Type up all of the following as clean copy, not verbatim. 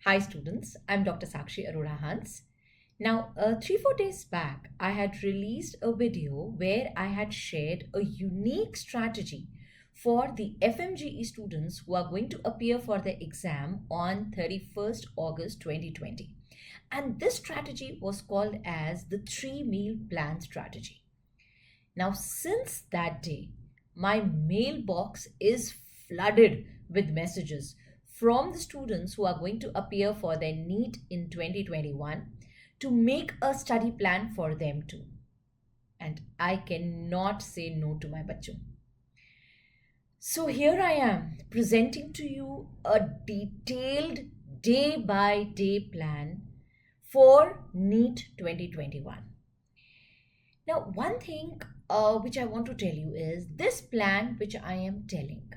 Hi students, I'm Dr. Sakshi Arora Hans. Now, 3-4 days back, I had released a video where I had shared a unique strategy for the FMGE students who are going to appear for the exam on 31st August 2020. And this strategy was called as the 3-meal plan strategy. Now, since that day, my mailbox is flooded with messages from the students who are going to appear for their NEET in 2021 to make a study plan for them too. And I cannot say no to my bachcho. So here I am presenting to you a detailed day-by-day plan for NEET 2021. Now, one thing which I want to tell you is this plan which I am telling.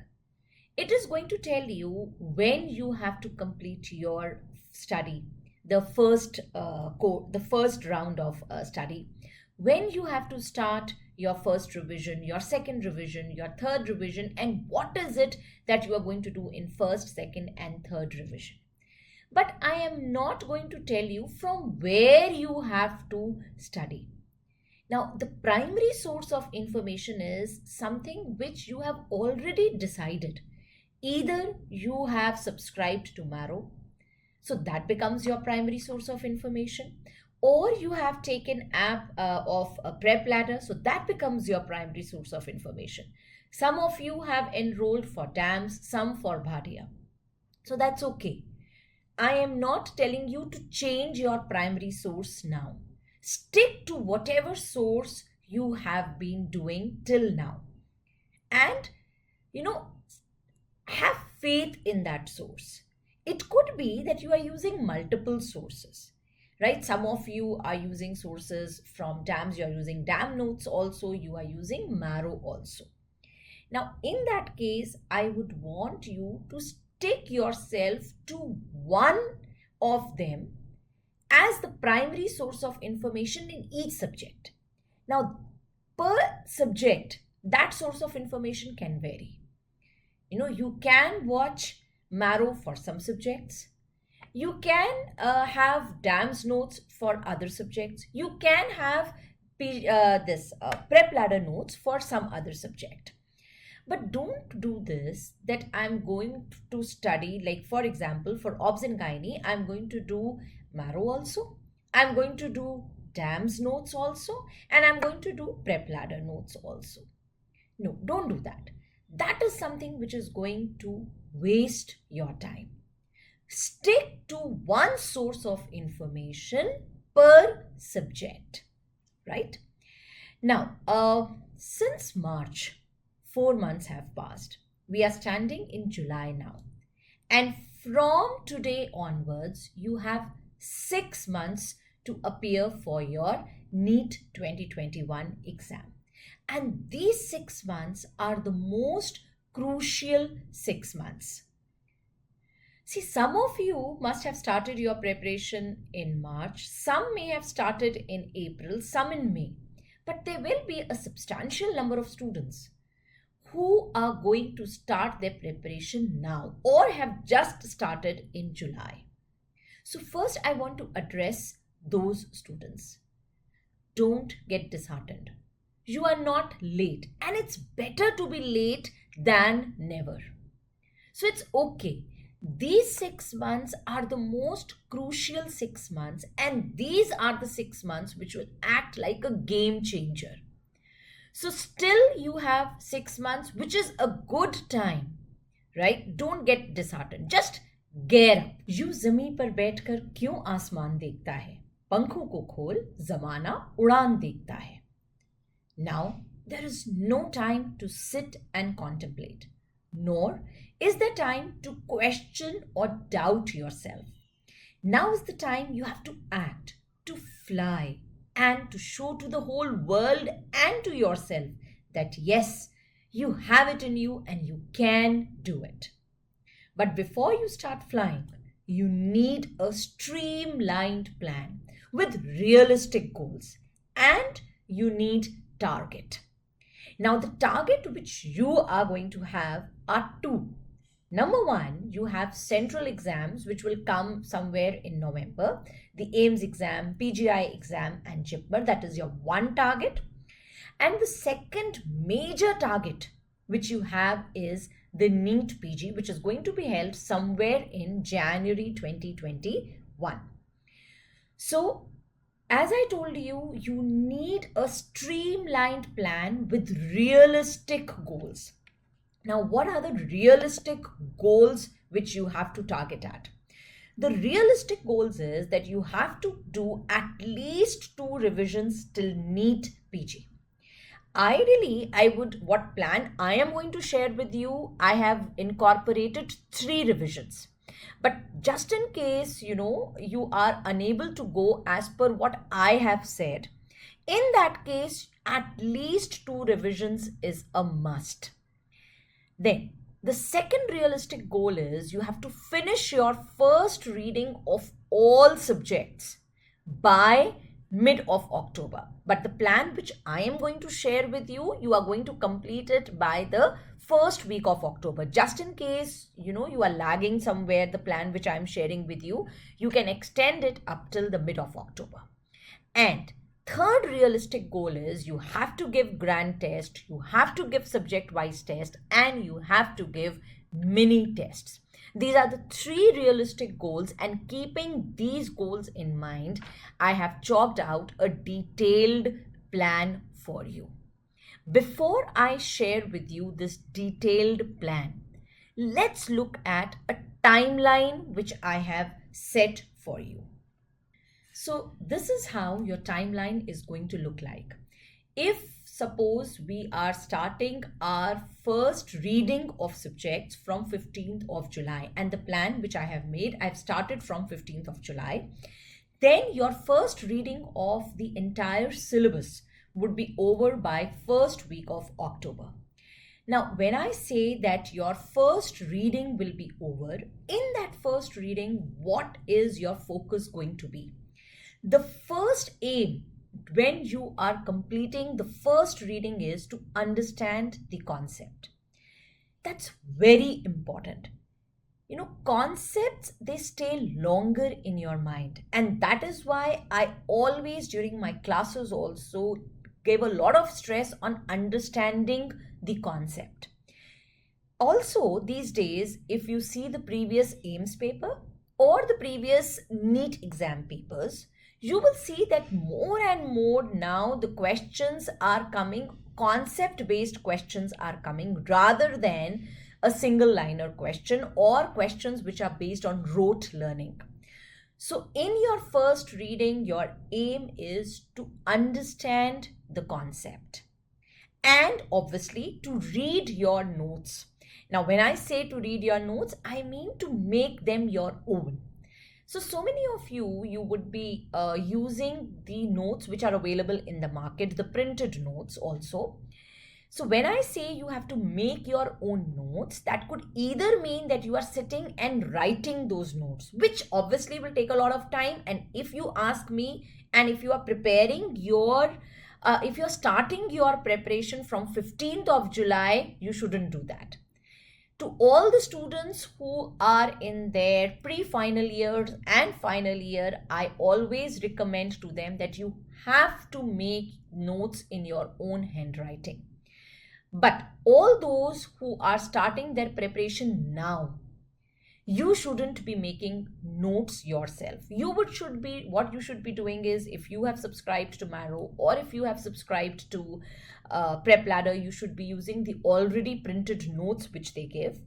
It is going to tell you when you have to complete your study, the first round of study, when you have to start your first revision, your second revision, your third revision, and what is it that you are going to do in first, second, and third revision. But I am not going to tell you from where you have to study. Now, the primary source of information is something which you have already decided. Either you have subscribed to Marrow, so that becomes your primary source of information, or you have taken app of a Prep Ladder, so that becomes your primary source of information. Some of you have enrolled for DAMS, some for Bhatia. So that's okay. I am not telling you to change your primary source now. Stick to whatever source you have been doing till now. And, have faith in that source. It could be that you are using multiple sources, right? Some of you are using sources from DAMS, you are using DAM notes also, you are using Marrow also. Now, in that case, I would want you to stick yourself to one of them as the primary source of information in each subject. Now, per subject, that source of information can vary. You can watch Marrow for some subjects. You can have DAMS notes for other subjects. You can have Prep Ladder notes for some other subject. But don't do this that I'm going to study, like for example, for Obs and Gynae, I'm going to do Marrow also. I'm going to do DAMS notes also. And I'm going to do Prep Ladder notes also. No, don't do that. That is something which is going to waste your time. Stick to one source of information per subject, right? Now, since March, 4 months have passed. We are standing in July now. And from today onwards, you have 6 months to appear for your NEET 2021 exam. And these 6 months are the most crucial 6 months. See, some of you must have started your preparation in March. Some may have started in April, some in May. But there will be a substantial number of students who are going to start their preparation now or have just started in July. So first, I want to address those students. Don't get disheartened. You are not late, and it's better to be late than never. So it's okay. These 6 months are the most crucial 6 months, and these are the 6 months which will act like a game changer. So still you have 6 months, which is a good time, right? Don't get disheartened. Just gear up. यूं जमीन पर बैठकर क्यों आसमान देखता है? पंखों को खोल, जमाना उड़ान देखता है. Now, there is no time to sit and contemplate, nor is there time to question or doubt yourself. Now is the time you have to act, to fly, and to show to the whole world and to yourself that yes, you have it in you and you can do it. But before you start flying, you need a streamlined plan with realistic goals, and you need target. Now, the target which you are going to have are two. Number one, you have central exams which will come somewhere in November, the AIMS exam, PGI exam, and JIPMER. That is your one target. And the second major target which you have is the NEET PG, which is going to be held somewhere in January 2021. So, as I told you, you need a streamlined plan with realistic goals. Now, what are the realistic goals which you have to target at? The realistic goals is that you have to do at least 2 revisions till NEET PG. Ideally, what plan I am going to share with you, I have incorporated 3 revisions. But just in case, you are unable to go as per what I have said, in that case, at least 2 revisions is a must. Then, the second realistic goal is you have to finish your first reading of all subjects by mid of October. But the plan which I am going to share with you, you are going to complete it by the first week of October. Just in case, you are lagging somewhere, the plan which I am sharing with you, you can extend it up till the mid of October. And third realistic goal is you have to give grand test, you have to give subject wise test, and you have to give mini tests. These are the 3 realistic goals, and keeping these goals in mind, I have chalked out a detailed plan for you. Before I share with you this detailed plan, let's look at a timeline which I have set for you. So this is how your timeline is going to look like. If suppose we are starting our first reading of subjects from 15th of July, and the plan which I have made, I've started from 15th of July, then your first reading of the entire syllabus would be over by first week of October. Now, when I say that your first reading will be over, in that first reading, what is your focus going to be? The first aim when you are completing the first reading is to understand the concept. That's very important. Concepts, they stay longer in your mind. And that is why I always, during my classes also, gave a lot of stress on understanding the concept. Also, these days, if you see the previous AIMS paper or the previous NEET exam papers, you will see that more and more now the questions are coming, concept-based questions are coming rather than a single liner question or questions which are based on rote learning. So in your first reading, your aim is to understand the concept and obviously to read your notes. Now, when I say to read your notes, I mean to make them your own. So many of you would be using the notes which are available in the market, the printed notes also. So when I say you have to make your own notes, that could either mean that you are sitting and writing those notes, which obviously will take a lot of time. And if you ask me, and if you are preparing if you're starting your preparation from 15th of July, you shouldn't do that. To all the students who are in their pre-final years and final year, I always recommend to them that you have to make notes in your own handwriting. But all those who are starting their preparation now, you shouldn't be making notes yourself. What you should be doing is, if you have subscribed to Marrow or if you have subscribed to Prep Ladder, you should be using the already printed notes which they give.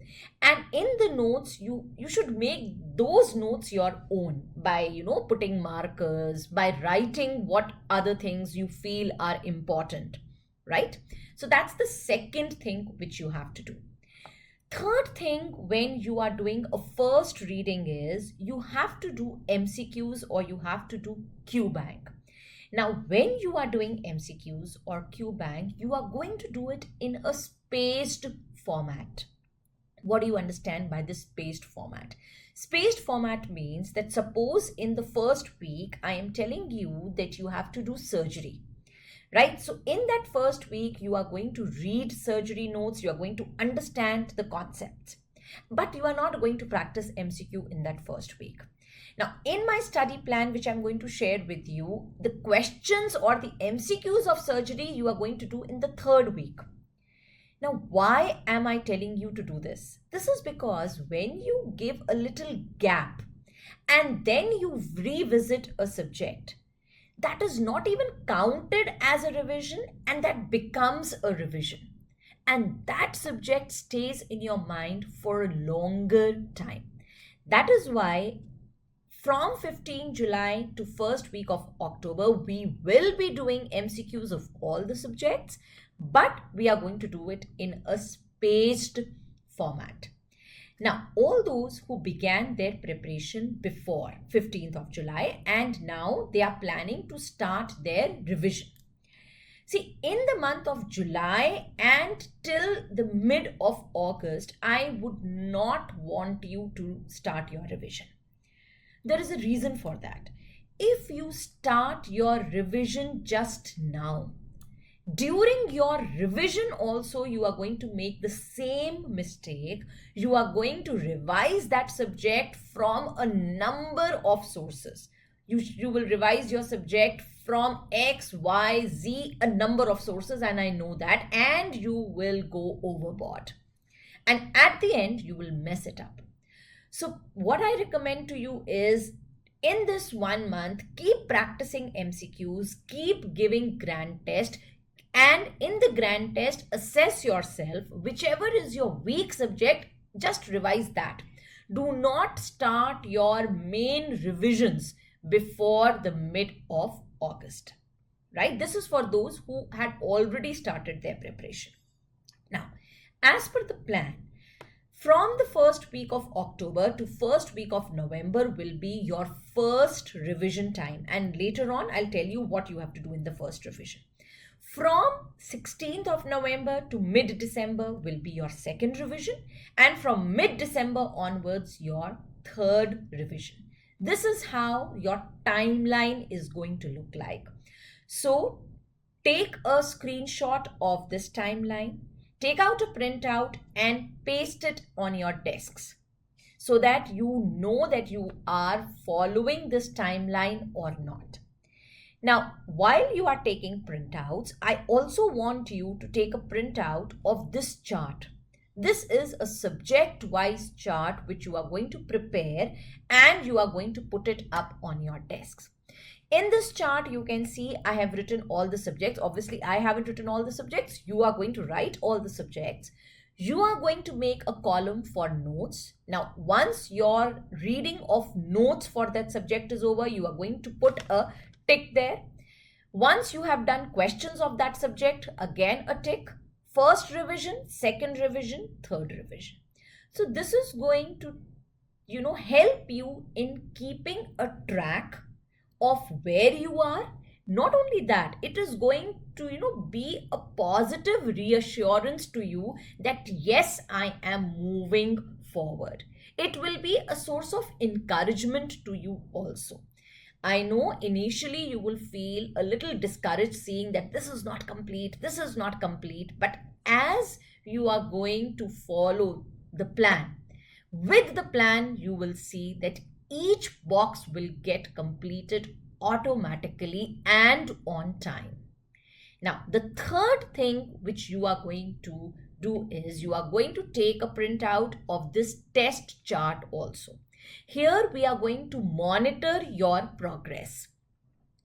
And in the notes, you should make those notes your own by, putting markers, by writing what other things you feel are important, right? So that's the second thing which you have to do. Third thing when you are doing a first reading is you have to do MCQs or you have to do Q bank. Now, when you are doing MCQs or Q bank, you are going to do it in a spaced format. What do you understand by this spaced format? Spaced format means that suppose in the first week, I am telling you that you have to do surgery. Right? So in that first week, you are going to read surgery notes. You are going to understand the concepts. But you are not going to practice MCQ in that first week. Now, in my study plan, which I'm going to share with you, the questions or the MCQs of surgery you are going to do in the third week. Now, why am I telling you to do this? This is because when you give a little gap and then you revisit a subject, that is not even counted as a revision and that becomes a revision. And that subject stays in your mind for a longer time. That is why from 15 July to first week of October, we will be doing MCQs of all the subjects, but we are going to do it in a spaced format. Now, all those who began their preparation before 15th of July and now they are planning to start their revision. See, in the month of July and till the mid of August, I would not want you to start your revision. There is a reason for that. If you start your revision just now, during your revision also you are going to make the same mistake. You are going to revise that subject from a number of sources. You will revise your subject from X, Y, Z, a number of sources, and I know that, and you will go overboard. And at the end, you will mess it up. So what I recommend to you is in this 1 month, keep practicing MCQs, keep giving grand test, and in the grand test, assess yourself. Whichever is your weak subject, just revise that. Do not start your main revisions before the mid of August, right? This is for those who had already started their preparation. Now, as per the plan, from the first week of October to first week of November will be your first revision time. And later on, I'll tell you what you have to do in the first revision. From 16th of November to mid-December will be your second revision. And from mid-December onwards, your third revision. This is how your timeline is going to look like. So take a screenshot of this timeline, take out a printout and paste it on your desks so that you know that you are following this timeline or not. Now, while you are taking printouts, I also want you to take a printout of this chart. This is a subject-wise chart which you are going to prepare and you are going to put it up on your desks. In this chart, you can see I have written all the subjects. Obviously, I haven't written all the subjects. You are going to write all the subjects. You are going to make a column for notes. Now, once your reading of notes for that subject is over, you are going to put a tick there. Once you have done questions of that subject, again a tick. First revision, second revision, third revision. So this is going to, help you in keeping a track of where you are. Not only that, it is going to, be a positive reassurance to you that yes, I am moving forward. It will be a source of encouragement to you also. I know initially you will feel a little discouraged seeing that this is not complete, but as you are going to follow the plan, with the plan, you will see that each box will get completed automatically and on time. Now, the third thing which you are going to do is you are going to take a printout of this test chart also. Here we are going to monitor your progress.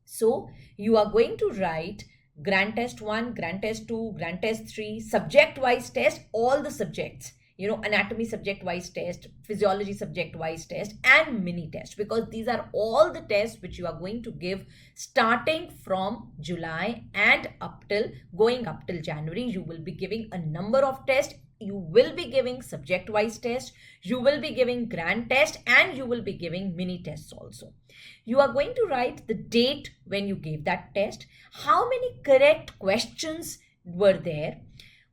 So you are going to write Grand Test 1, Grand Test 2, Grand Test 3, subject-wise test, all the subjects. Anatomy subject-wise test, physiology subject-wise test, and mini test, because these are all the tests which you are going to give starting from July and going up till January. You will be giving a number of tests. You will be giving subject-wise test, you will be giving grand test, and you will be giving mini tests also. You are going to write the date when you gave that test, how many correct questions were there,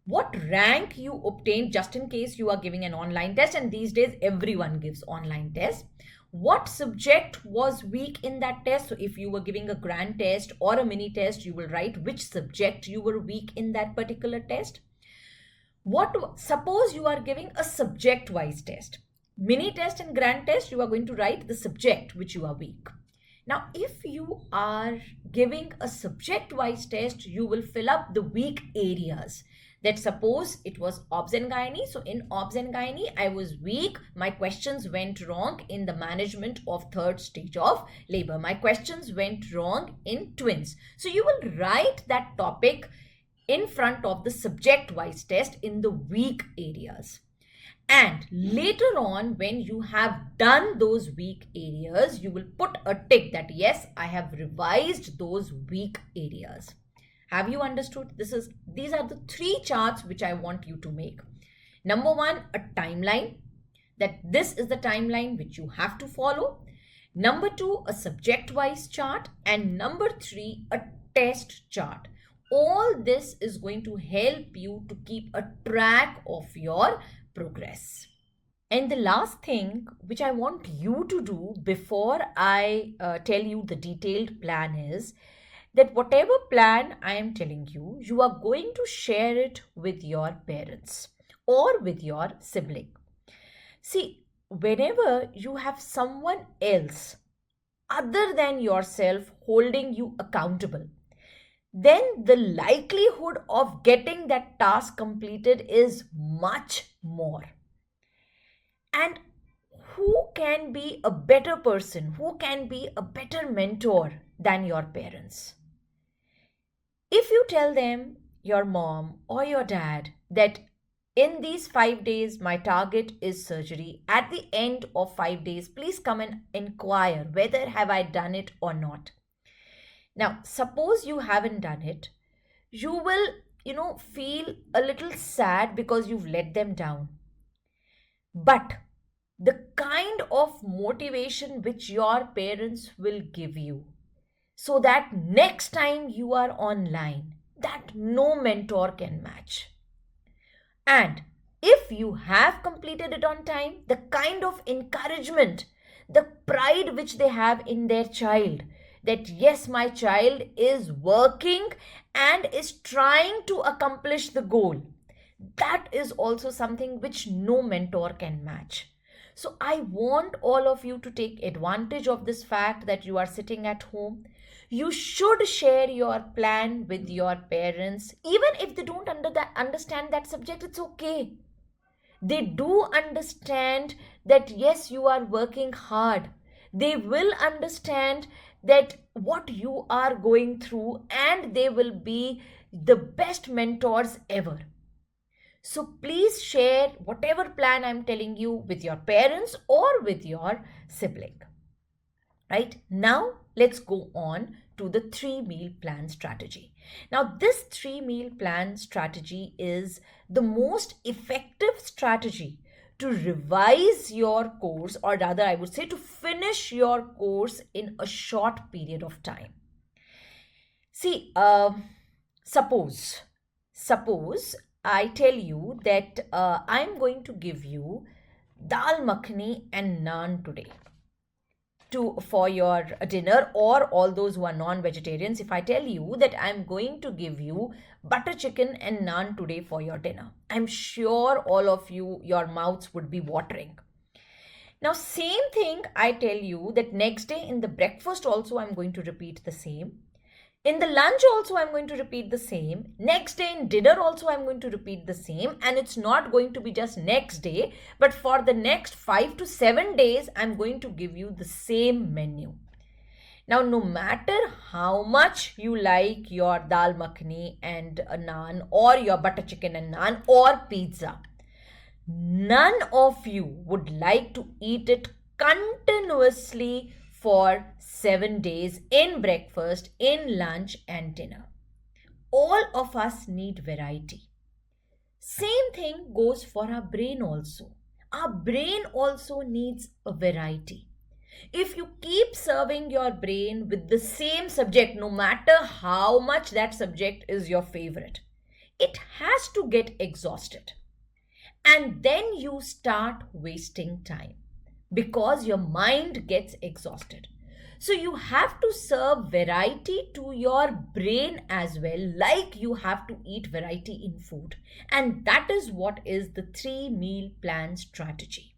what rank you obtained just in case you are giving an online test, and these days everyone gives online tests. What subject was weak in that test? So if you were giving a grand test or a mini test, you will write which subject you were weak in that particular test. Suppose you are giving a subject wise test, mini test and grand test, you are going to write the subject which you are weak. Now if you are giving a subject wise test, you will fill up the weak areas. That suppose it was obs and gynae, so in obs and gynae I was weak, my questions went wrong in the management of third stage of labor, my questions went wrong in twins, so you will write that topic in front of the subject wise test in the weak areas. And later on, when you have done those weak areas, you will put a tick that yes, I have revised those weak areas. Have you understood? These are the three charts which I want you to make. Number one, a timeline, that this is the timeline which you have to follow. Number two, a subject wise chart. And number three, a test chart. All this is going to help you to keep a track of your progress. And the last thing which I want you to do before I tell you the detailed plan is that whatever plan I am telling you, you are going to share it with your parents or with your sibling. See, whenever you have someone else other than yourself holding you accountable, then the likelihood of getting that task completed is much more. And who can be a better person, who can be a better mentor than your parents? If you tell them, your mom or your dad, that in these 5 days my target is surgery, at the end of 5 days please come and inquire whether have I done it or not. Now, suppose you haven't done it, you will, feel a little sad because you've let them down. But the kind of motivation which your parents will give you, so that next time you are online, that no mentor can match. And if you have completed it on time, the kind of encouragement, the pride which they have in their child, that yes, my child is working and is trying to accomplish the goal, that is also something which no mentor can match. So I want all of you to take advantage of this fact that you are sitting at home. You should share your plan with your parents. Even if they don't understand that subject, it's okay. They do understand that yes, you are working hard. They will understand that what you are going through, and they will be the best mentors ever. So please share whatever plan I'm telling you with your parents or with your sibling. Right? Now let's go on to the 3-meal plan strategy. Now this 3-meal plan strategy is the most effective strategy to revise your course, or rather I would say to finish your course in a short period of time. See, suppose I tell you that I'm going to give you dal makhani and naan today for your dinner, or all those who are non-vegetarians, if I tell you that I'm going to give you butter chicken and naan today for your dinner, I'm sure all of you, your mouths would be watering. Now, same thing I tell you that next day in the breakfast also I'm going to repeat the same. In the lunch also I'm going to repeat the same. Next day in dinner also I'm going to repeat the same. And it's not going to be just next day, but for the next 5 to 7 days, I'm going to give you the same menu. Now, no matter how much you like your dal makhani and a naan, or your butter chicken and naan, or pizza, none of you would like to eat it continuously for 7 days in breakfast, in lunch and dinner. All of us need variety. Same thing goes for our brain also. Our brain also needs a variety. If you keep serving your brain with the same subject, no matter how much that subject is your favorite, it has to get exhausted. And then you start wasting time, because your mind gets exhausted. So you have to serve variety to your brain as well, like you have to eat variety in food. And that is what is the 3 meal plan strategy.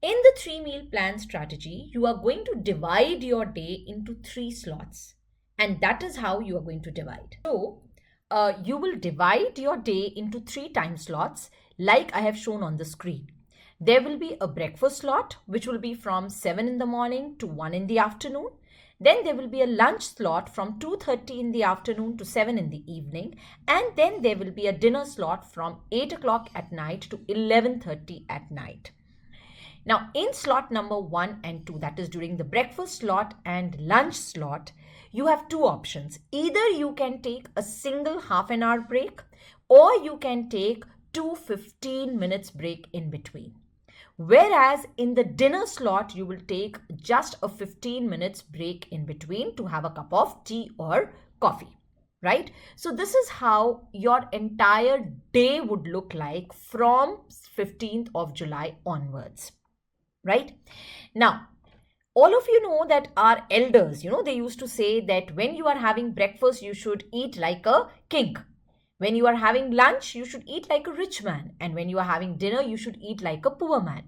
In the 3 meal plan strategy, you are going to divide your day into 3 slots. And that is how you are going to divide. So, you will divide your day into 3 time slots, like I have shown on the screen. There will be a breakfast slot, which will be from 7 in the morning to 1 in the afternoon. Then there will be a lunch slot from 2:30 in the afternoon to 7 in the evening. And then there will be a dinner slot from 8 o'clock at night to 11:30 at night. Now, in slot number 1 and 2, that is during the breakfast slot and lunch slot, you have 2 options. Either you can take a single half an hour break, or you can take 2 15 minutes break in between. Whereas in the dinner slot, you will take just a 15 minutes break in between to have a cup of tea or coffee, right? So this is how your entire day would look like from 15th of July onwards, right? Now, all of you know that our elders, they used to say that when you are having breakfast, you should eat like a king. When you are having lunch, you should eat like a rich man. And when you are having dinner, you should eat like a poor man.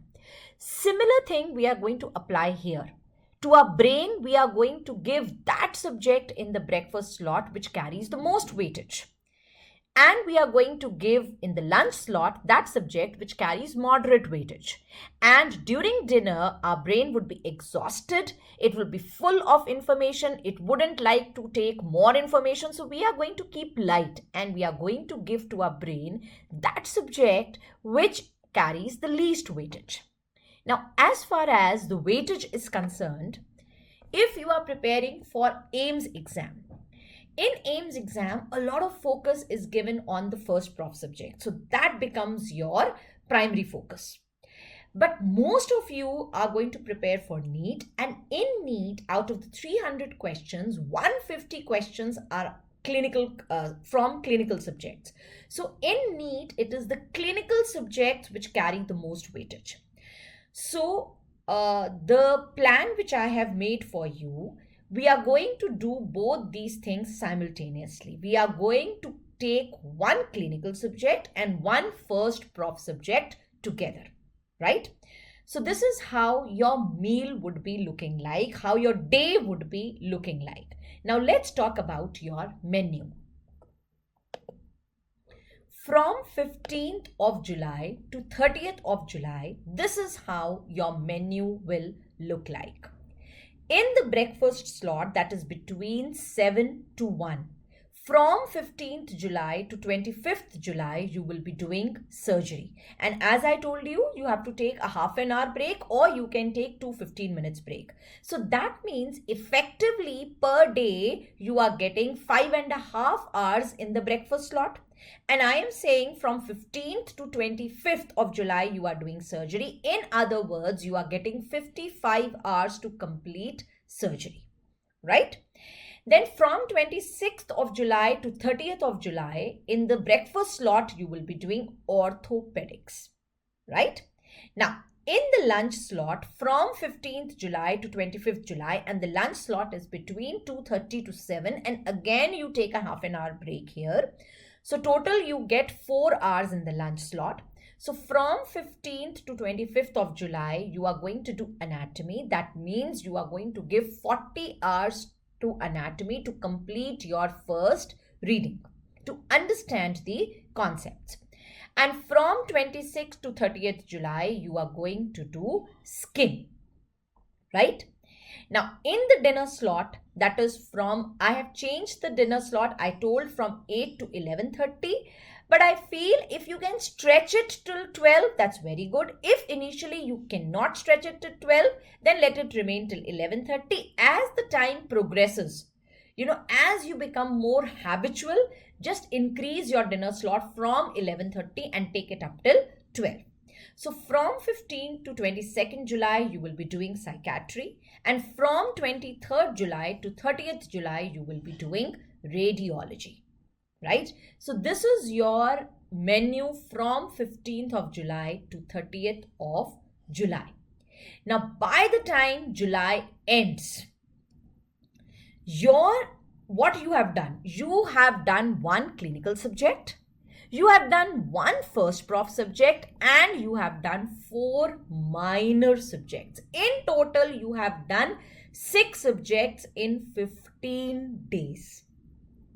Similar thing we are going to apply here. To our brain, we are going to give that subject in the breakfast slot which carries the most weightage. And we are going to give in the lunch slot that subject which carries moderate weightage. And during dinner, our brain would be exhausted. It will be full of information. It wouldn't like to take more information. So we are going to keep light, and we are going to give to our brain that subject which carries the least weightage. Now, as far as the weightage is concerned, if you are preparing for AIMS exam, in AIMS exam, a lot of focus is given on the first prof subject. So that becomes your primary focus. But most of you are going to prepare for NEET, and in NEET, out of the 300 questions, 150 questions are clinical from clinical subjects. So in NEET, it is the clinical subjects which carry the most weightage. So the plan which I have made for you, we are going to do both these things simultaneously. We are going to take one clinical subject and one first prof subject together, right? So this is how your meal would be looking like, how your day would be looking like. Now let's talk about your menu. From 15th of July to 30th of July, this is how your menu will look like. In the breakfast slot, that is between 7 to 1, from 15th July to 25th July, you will be doing surgery. And as I told you, you have to take a half an hour break, or you can take 2 15 minutes break. So that means effectively per day, you are getting 5.5 hours in the breakfast slot. And I am saying from 15th to 25th of July, you are doing surgery. In other words, you are getting 55 hours to complete surgery, right? Then from 26th of July to 30th of July, in the breakfast slot, you will be doing orthopedics, right? Now, in the lunch slot, from 15th July to 25th July, and the lunch slot is between 2:30 to 7, and again, you take a half an hour break here. So total you get 4 hours in the lunch slot. So from 15th to 25th of July, you are going to do anatomy. That means you are going to give 40 hours to anatomy to complete your first reading, to understand the concepts. And from 26th to 30th July, you are going to do skin, right? Now, in the dinner slot, that is from, I have changed the dinner slot, I told from 8 to 11:30. But I feel if you can stretch it till 12, that's very good. If initially you cannot stretch it to 12, then let it remain till 11:30. As the time progresses, as you become more habitual, just increase your dinner slot from 11:30 and take it up till 12. So from 15th to 22nd July, you will be doing psychiatry. And from 23rd July to 30th July, you will be doing radiology, right? So this is your menu from 15th of July to 30th of July. Now, by the time July ends, What you have done, you have done one clinical subject, you have done one first prof subject, and you have done 4 minor subjects. In total, you have done 6 subjects in 15 days,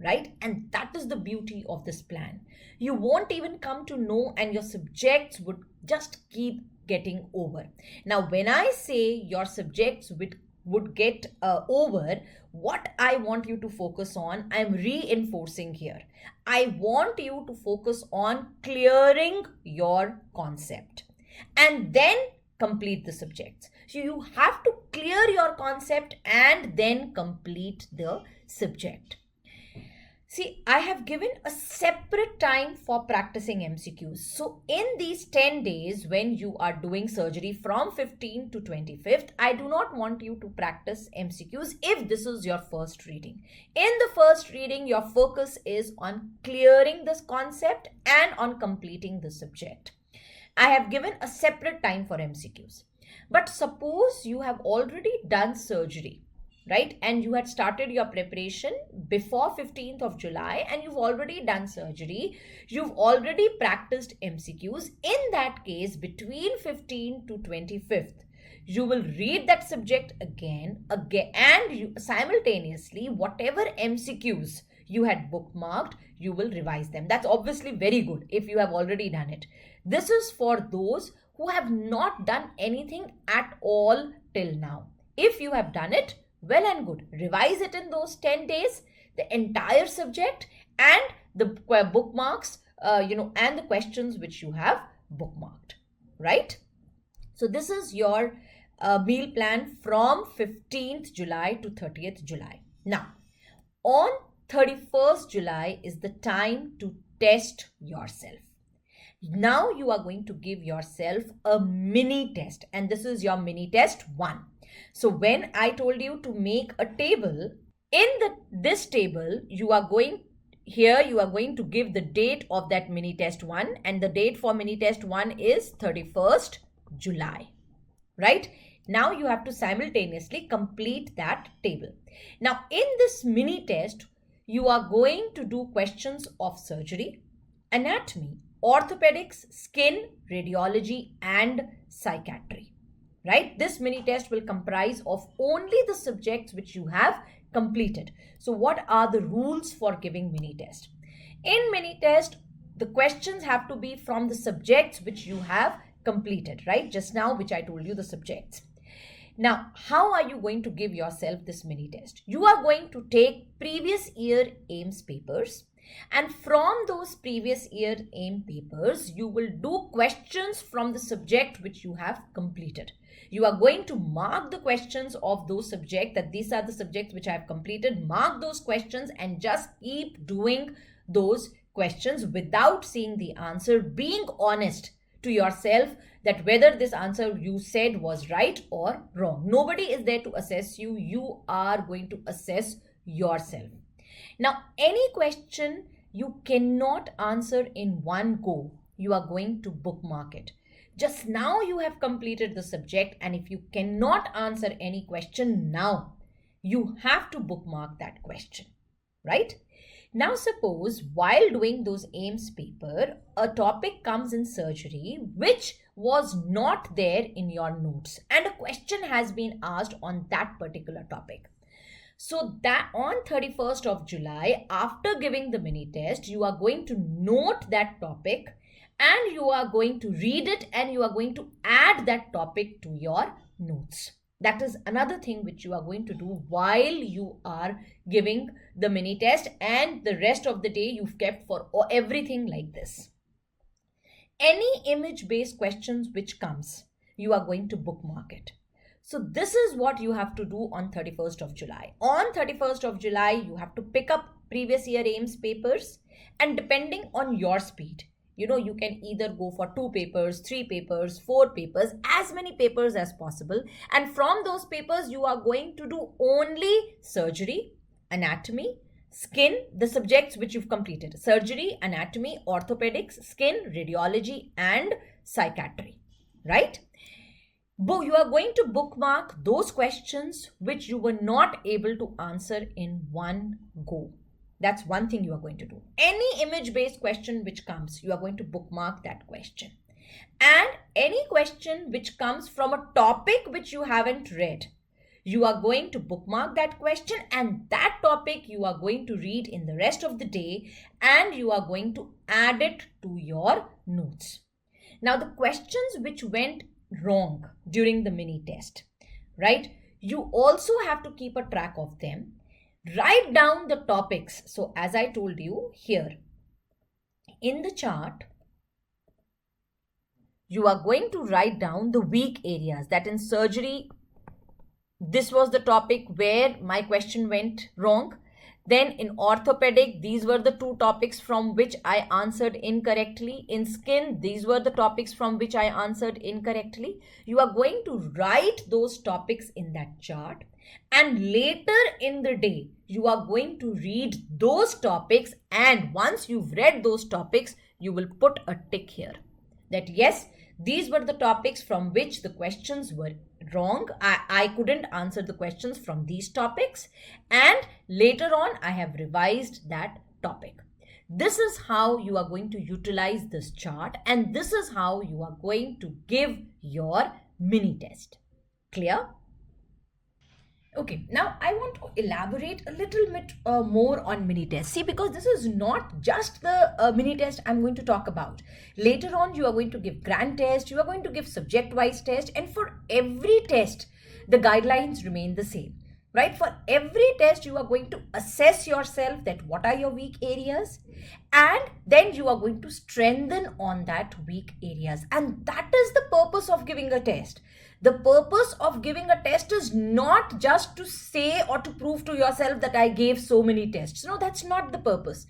right? And that is the beauty of this plan. You won't even come to know, and your subjects would just keep getting over. Now, when I say your subjects would get over, what I want you to focus on, I'm reinforcing here. I want you to focus on clearing your concept and then complete the subjects. So you have to clear your concept and then complete the subject. See, I have given a separate time for practicing MCQs. So in these 10 days when you are doing surgery from 15th to 25th, I do not want you to practice MCQs if this is your first reading. In the first reading, your focus is on clearing this concept and on completing the subject. I have given a separate time for MCQs. But suppose you have already done surgery, right? And you had started your preparation before 15th of July and you've already done surgery. You've already practiced MCQs. In that case, between 15th to 25th, you will read that subject again, and you simultaneously, whatever MCQs you had bookmarked, you will revise them. That's obviously very good if you have already done it. This is for those who have not done anything at all till now. If you have done it, well and good. Revise it in those 10 days, the entire subject and the bookmarks, and the questions which you have bookmarked, right? So this is your meal plan from 15th July to 30th July. Now, on 31st July is the time to test yourself. Now you are going to give yourself a mini test, and this is your mini test 1. So when I told you to make a table, in this table, you are going to give the date of that mini test 1, and the date for mini test 1 is 31st July, right? Now you have to simultaneously complete that table. Now in this mini test, you are going to do questions of surgery, anatomy, orthopedics, skin, radiology, and psychiatry, right? This mini test will comprise of only the subjects which you have completed. So what are the rules for giving mini test? In mini test, the questions have to be from the subjects which you have completed, right? Just now, which I told you the subjects. Now, how are you going to give yourself this mini test? You are going to take previous year AIIMS papers, and from those previous year AIIMS papers, you will do questions from the subject which you have completed. You are going to mark the questions of those subjects, that these are the subjects which I have completed. Mark those questions and just keep doing those questions without seeing the answer, being honest to yourself that whether this answer you said was right or wrong. Nobody is there to assess you. You are going to assess yourself. Now, any question you cannot answer in one go, you are going to bookmark it. Just now you have completed the subject, and if you cannot answer any question now, you have to bookmark that question, right? Now suppose while doing those AIIMS paper, a topic comes in surgery which was not there in your notes, and a question has been asked on that particular topic. So that on 31st of July, after giving the mini test, you are going to note that topic and you are going to read it and you are going to add that topic to your notes. That is another thing which you are going to do while you are giving the mini test, and the rest of the day you've kept for everything like this. Any image-based questions which comes, you are going to bookmark it. So this is what you have to do on 31st of July. On 31st of July, you have to pick up previous year AIIMS papers, and depending on your speed, you can either go for 2 papers, 3 papers, 4 papers, as many papers as possible. And from those papers, you are going to do only surgery, anatomy, skin, the subjects which you've completed. Surgery, anatomy, orthopedics, skin, radiology, and psychiatry, right? You are going to bookmark those questions which you were not able to answer in one go. That's one thing you are going to do. Any image based question which comes, you are going to bookmark that question. And any question which comes from a topic which you haven't read, you are going to bookmark that question, and that topic you are going to read in the rest of the day, and you are going to add it to your notes. Now, the questions which went wrong during the mini test, right? You also have to keep a track of them. Write down the topics. So, as I told you here in the chart, you are going to write down the weak areas. That in surgery, this was the topic where my question went wrong. Then in orthopedic, these were the two topics from which I answered incorrectly. In skin, these were the topics from which I answered incorrectly. You are going to write those topics in that chart. And later in the day, you are going to read those topics. And once you've read those topics, you will put a tick here that yes, these were the topics from which the questions were wrong. I couldn't answer the questions from these topics, and later on I have revised that topic. This is how you are going to utilize this chart, and this is how you are going to give your mini test. Clear? Okay, now I want to elaborate a little bit more on mini test. See, because this is not just the mini test I'm going to talk about. Later on, you are going to give grand test, you are going to give subject-wise test, and for every test, the guidelines remain the same, right? For every test, you are going to assess yourself that what are your weak areas, and then you are going to strengthen on that weak areas. And that is the purpose of giving a test. The purpose of giving a test is not just to say or to prove to yourself that I gave so many tests. No, that's not the purpose.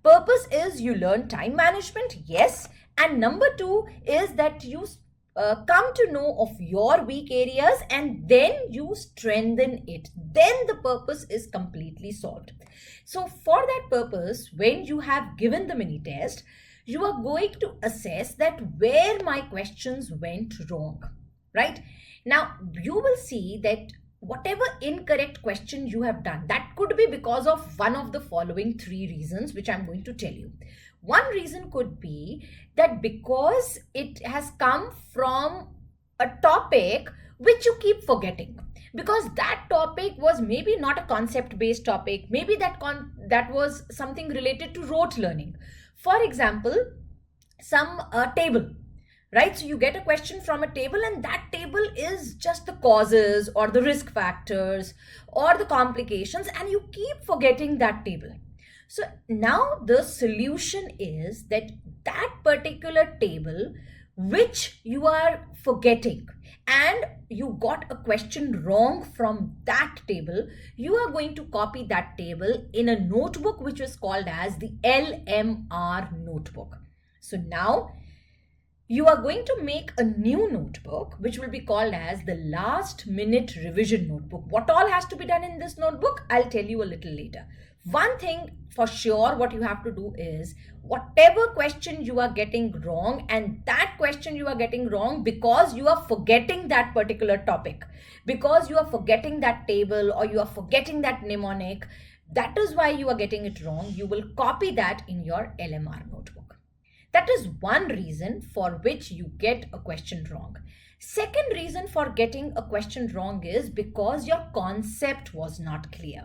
Purpose is you learn time management, yes. And number two is that you come to know of your weak areas and then you strengthen it. Then the purpose is completely solved. So for that purpose, when you have given the mini test, you are going to assess that where my questions went wrong. Right? Now, you will see that whatever incorrect question you have done, that could be because of one of the following three reasons, which I'm going to tell you. One reason could be that because it has come from a topic which you keep forgetting. Because that topic was maybe not a concept-based topic. Maybe that was something related to rote learning. For example, some table. Right? So you get a question from a table and that table is just the causes or the risk factors or the complications, and you keep forgetting that table. So now the solution is that particular table which you are forgetting and you got a question wrong from that table, you are going to copy that table in a notebook which is called as the LMR notebook. So now you are going to make a new notebook which will be called as the last minute revision notebook. What all has to be done in this notebook, I'll tell you a little later. One thing for sure, what you have to do is whatever question you are getting wrong, and that question you are getting wrong because you are forgetting that particular topic, because you are forgetting that table or you are forgetting that mnemonic, that is why you are getting it wrong. You will copy that in your LMR notebook. That is one reason for which you get a question wrong. Second reason for getting a question wrong is because your concept was not clear.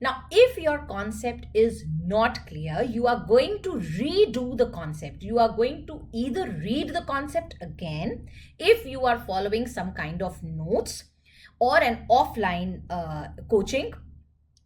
Now, if your concept is not clear, you are going to redo the concept. You are going to either read the concept again if you are following some kind of notes or an offline coaching,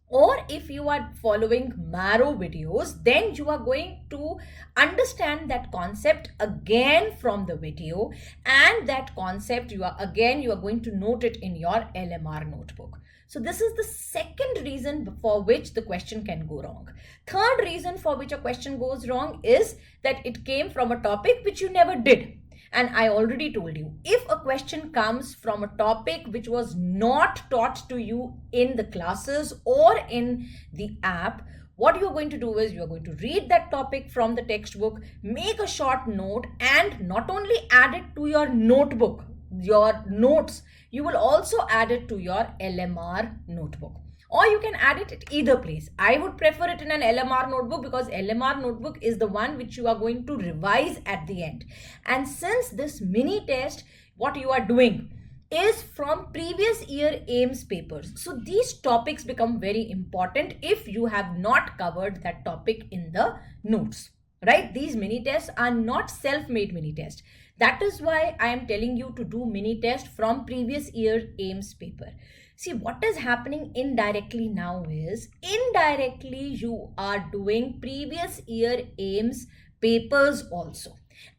or if you are following Marrow videos, then you are going to understand that concept again from the video, and that concept you are going to note it in your LMR notebook. So this is the second reason for which the question can go wrong. Third reason for which a question goes wrong is that it came from a topic which you never did. And I already told you, if a question comes from a topic which was not taught to you in the classes or in the app, what you're going to do is you're going to read that topic from the textbook, make a short note, and not only add it to your notebook, your notes, you will also add it to your LMR notebook. Or you can add it at either place. I would prefer it in an LMR notebook because LMR notebook is the one which you are going to revise at the end. And since this mini test, what you are doing is from previous year AIMS papers. So these topics become very important if you have not covered that topic in the notes, right? These mini tests are not self-made mini tests. That is why I am telling you to do mini test from previous year AIMS paper. See, what is happening indirectly now is, indirectly you are doing previous year AIMS papers also.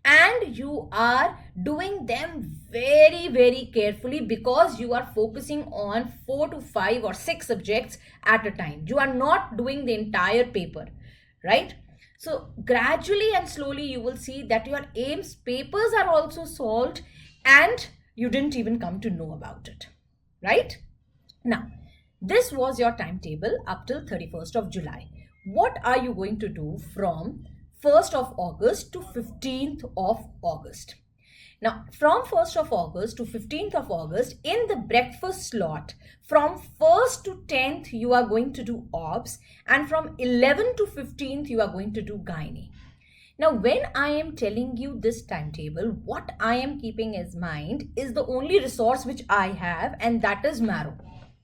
And you are doing them very, very carefully because you are focusing on 4 to 5 or 6 subjects at a time. You are not doing the entire paper, right? So gradually and slowly you will see that your AIMS papers are also solved and you didn't even come to know about it, right? Now, this was your timetable up till 31st of July. What are you going to do from 1st of August to 15th of August? Now, from 1st of August to 15th of August, in the breakfast slot, from 1st to 10th, you are going to do OBS, and from 11th to 15th, you are going to do Gynae. Now, when I am telling you this timetable, what I am keeping in mind is the only resource which I have, and that is Marrow,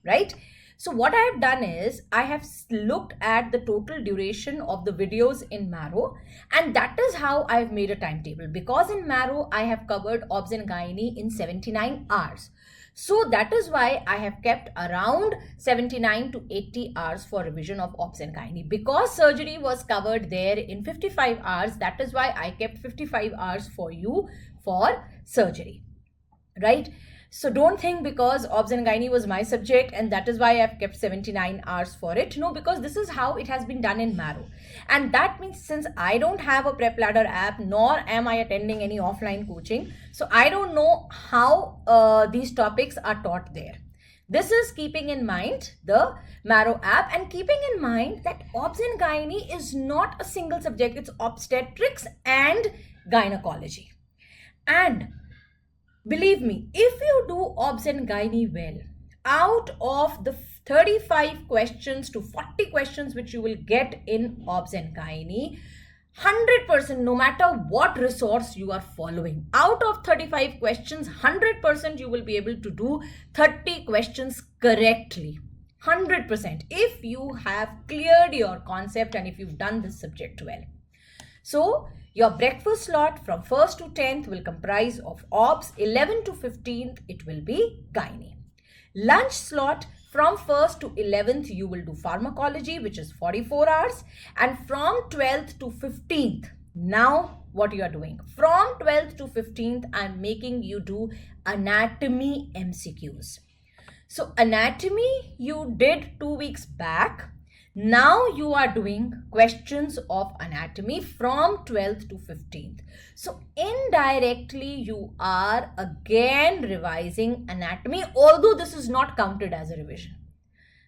right? So what I have done is I have looked at the total duration of the videos in Marrow, and that is how I have made a timetable, because in Marrow I have covered OBS and Gynae in 79 hours. So that is why I have kept around 79 to 80 hours for revision of OBS and Gynae. Because surgery was covered there in 55 hours, that is why I kept 55 hours for you for surgery, right? So don't think because OBS and Gynae was my subject and that is why I've kept 79 hours for it. No, because this is how it has been done in Marrow. And that means since I don't have a Prep Ladder app, nor am I attending any offline coaching, so I don't know how these topics are taught there. This is keeping in mind the Marrow app and keeping in mind that OBS and Gynae is not a single subject. It's obstetrics and gynecology. And believe me, if you do OBS and Gynae well, out of the 35 questions to 40 questions which you will get in OBS and Gynae, 100%, no matter what resource you are following, out of 35 questions, 100% you will be able to do 30 questions correctly. 100% if you have cleared your concept and if you've done this subject well. So your breakfast slot from 1st to 10th will comprise of OBS, 11th to 15th it will be Gynae. Lunch slot from 1st to 11th you will do pharmacology, which is 44 hours, and from 12th to 15th, now what you are doing, from 12th to 15th I am making you do anatomy MCQs. So anatomy you did 2 weeks back. Now you are doing questions of anatomy from 12th to 15th. So indirectly you are again revising anatomy, although this is not counted as a revision.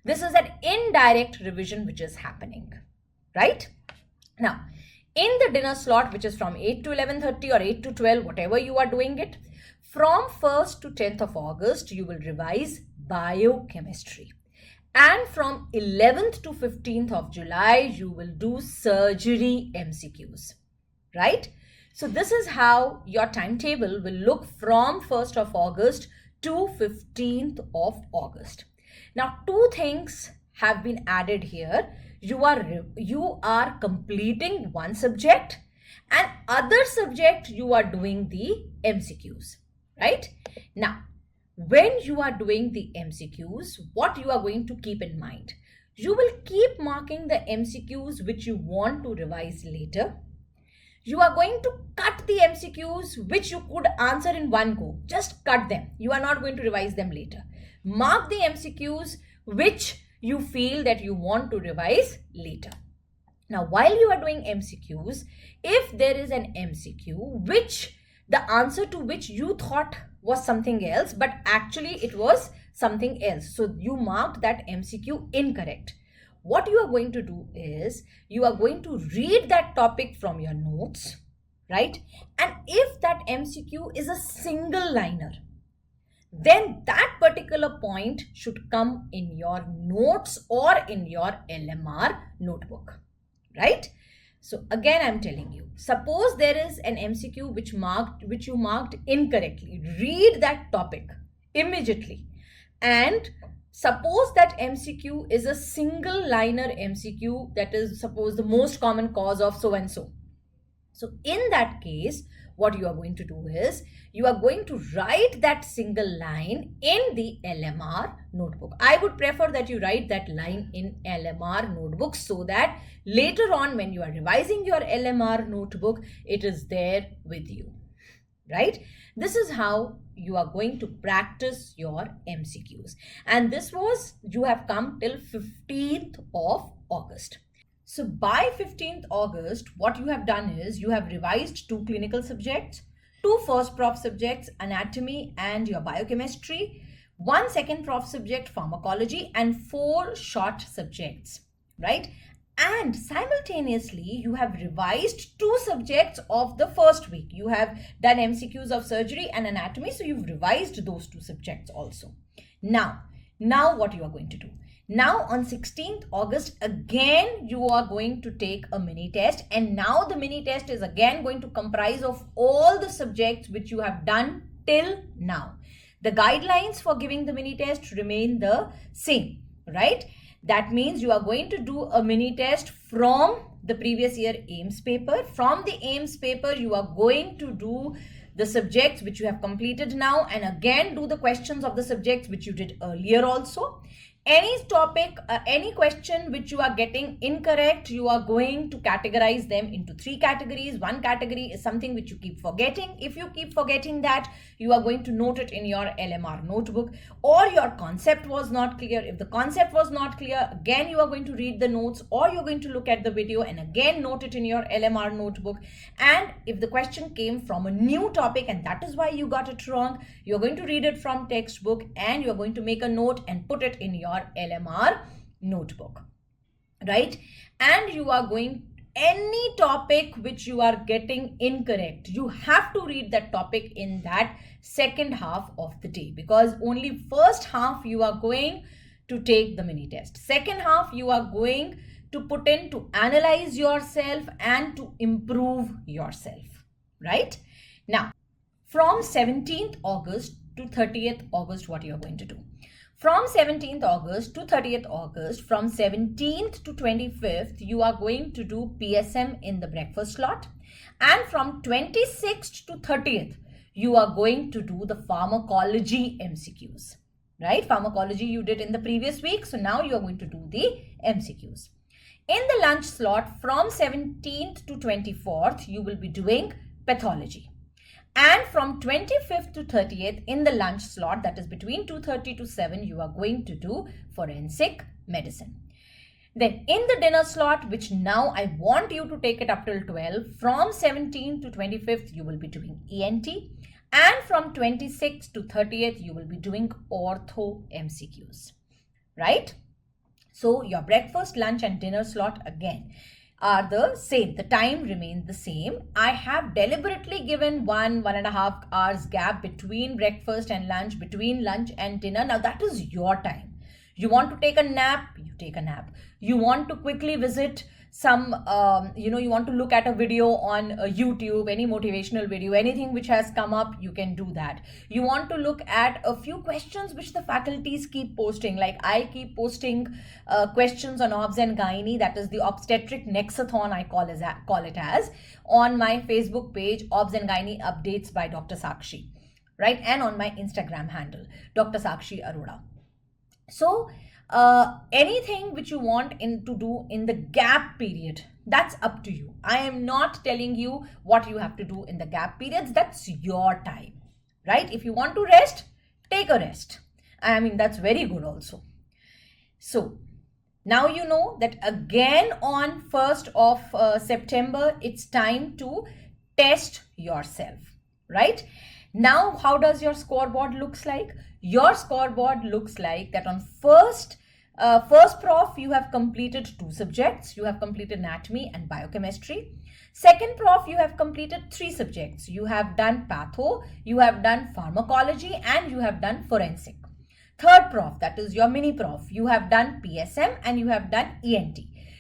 This is an indirect revision which is happening, right? Now, in the dinner slot, which is from 8 to 11:30 or 8 to 12, whatever you are doing it, from 1st to 10th of August, you will revise biochemistry. And from 11th to 15th of July, you will do surgery MCQs, right? So this is how your timetable will look from 1st of August to 15th of August. Now, two things have been added here. You are completing one subject and other subject you are doing the MCQs, right? Now, when you are doing the MCQs, what you are going to keep in mind? You will keep marking the MCQs which you want to revise later. You are going to cut the MCQs which you could answer in one go. Just cut them. You are not going to revise them later. Mark the MCQs which you feel that you want to revise later. Now, while you are doing MCQs, if there is an MCQ which the answer to which you thought was something else, but actually it was something else, so you marked that MCQ incorrect. What you are going to do is you are going to read that topic from your notes, right? And if that MCQ is a single liner, then that particular point should come in your notes or in your LMR notebook, right? So again, I'm telling you, suppose there is an MCQ which you marked incorrectly. Read that topic immediately. And suppose that MCQ is a single liner MCQ, that is, suppose the most common cause of so and so. So in that case, what you are going to do is you are going to write that single line in the LMR notebook. I would prefer that you write that line in LMR notebook so that later on when you are revising your LMR notebook, it is there with you, right? This is how you are going to practice your MCQs. And this was, you have come till 15th of August. So by 15th August, what you have done is you have revised 2 clinical subjects, 2 first prof subjects, anatomy and your biochemistry, 1 second prof subject, pharmacology, and 4 short subjects, right? And simultaneously, you have revised 2 subjects of the first week. You have done MCQs of surgery and anatomy, so you've revised those 2 subjects also. Now what you are going to do? Now on 16th August, again, you are going to take a mini test, and now the mini test is again going to comprise of all the subjects which you have done till now. The guidelines for giving the mini test remain the same, right? That means you are going to do a mini test from the previous year AIMS paper. From the AIMS paper, you are going to do the subjects which you have completed now, and again do the questions of the subjects which you did earlier also. Any topic, any question which you are getting incorrect, you are going to categorize them into 3 categories. 1 category is something which you keep forgetting. If you keep forgetting that, you are going to note it in your LMR notebook. Or your concept was not clear. If the concept was not clear, again you are going to read the notes, or you're going to look at the video and again note it in your LMR notebook. And if the question came from a new topic and that is why you got it wrong, you're going to read it from textbook and you're going to make a note and put it in your LMR notebook, right? And you are going, any topic which you are getting incorrect, you have to read that topic in that second half of the day, because only first half you are going to take the mini test. Second half you are going to put in to analyze yourself and to improve yourself, right? Now, from 17th August to 30th August, what you are going to do? From 17th August to 30th August, from 17th to 25th, you are going to do PSM in the breakfast slot. And from 26th to 30th, you are going to do the pharmacology MCQs, right? Pharmacology you did in the previous week. So now you are going to do the MCQs. In the lunch slot, from 17th to 24th, you will be doing pathology. And from 25th to 30th in the lunch slot, that is between 2:30 to 7, you are going to do forensic medicine. Then in the dinner slot, which now I want you to take it up till 12, from 17th to 25th, you will be doing ENT. And from 26th to 30th, you will be doing ortho MCQs, right? So your breakfast, lunch and dinner slot again are the same. The time remains the same. I have deliberately given 1.5 hours gap between breakfast and lunch, between lunch and dinner. Now that is your time. You want to take a nap, you take a nap. You want to quickly visit some, you want to look at a video on YouTube, any motivational video, anything which has come up, you can do that. You want to look at a few questions which the faculties keep posting, like I keep posting questions on obs and gynae, that is the obstetric nexathon I call it as, on my Facebook page, obs and gynae updates by Dr. Sakshi, right? And on my Instagram handle, Dr. Sakshi Arora. So anything which you want to do in the gap period, that's up to you. I am not telling you what you have to do in the gap periods. That's your time, right? If you want to rest, take a rest. I mean, that's very good also. So now you know that again on 1st of September, it's time to test yourself, right? Now, how does your scoreboard looks like? Your scoreboard looks like that on first prof, you have completed 2 subjects. You have completed anatomy and biochemistry. Second prof, you have completed 3 subjects. You have done patho, you have done pharmacology, and you have done forensic. Third prof, that is your mini prof, you have done PSM and you have done ENT.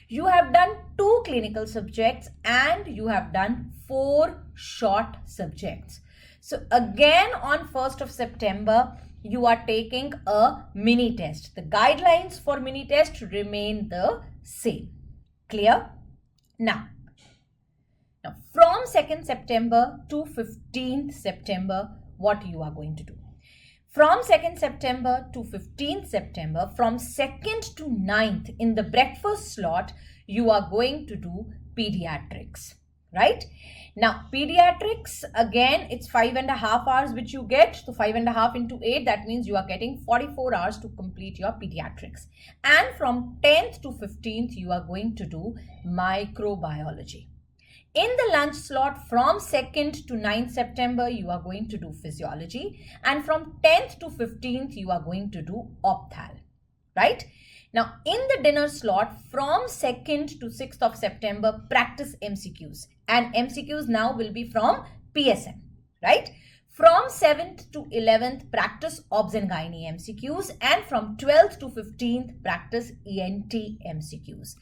You have done 2 clinical subjects and you have done 4 short subjects. So again on 1st of September, you are taking a mini test. The guidelines for mini test remain the same. Clear? Now from 2nd September to 15th September, what you are going to do? From 2nd September to 15th September, from 2nd to 9th in the breakfast slot, you are going to do pediatrics, right? Now, pediatrics, again, it's 5.5 hours which you get. So 5.5 into 8, that means you are getting 44 hours to complete your pediatrics. And from 10th to 15th, you are going to do microbiology. In the lunch slot from 2nd to 9th September, you are going to do physiology, and from 10th to 15th, you are going to do opthal, right? Now, in the dinner slot from 2nd to 6th of September, practice MCQs, and MCQs now will be from PSM, right? From 7th to 11th, practice obs and gynae MCQs, and from 12th to 15th, practice ENT MCQs.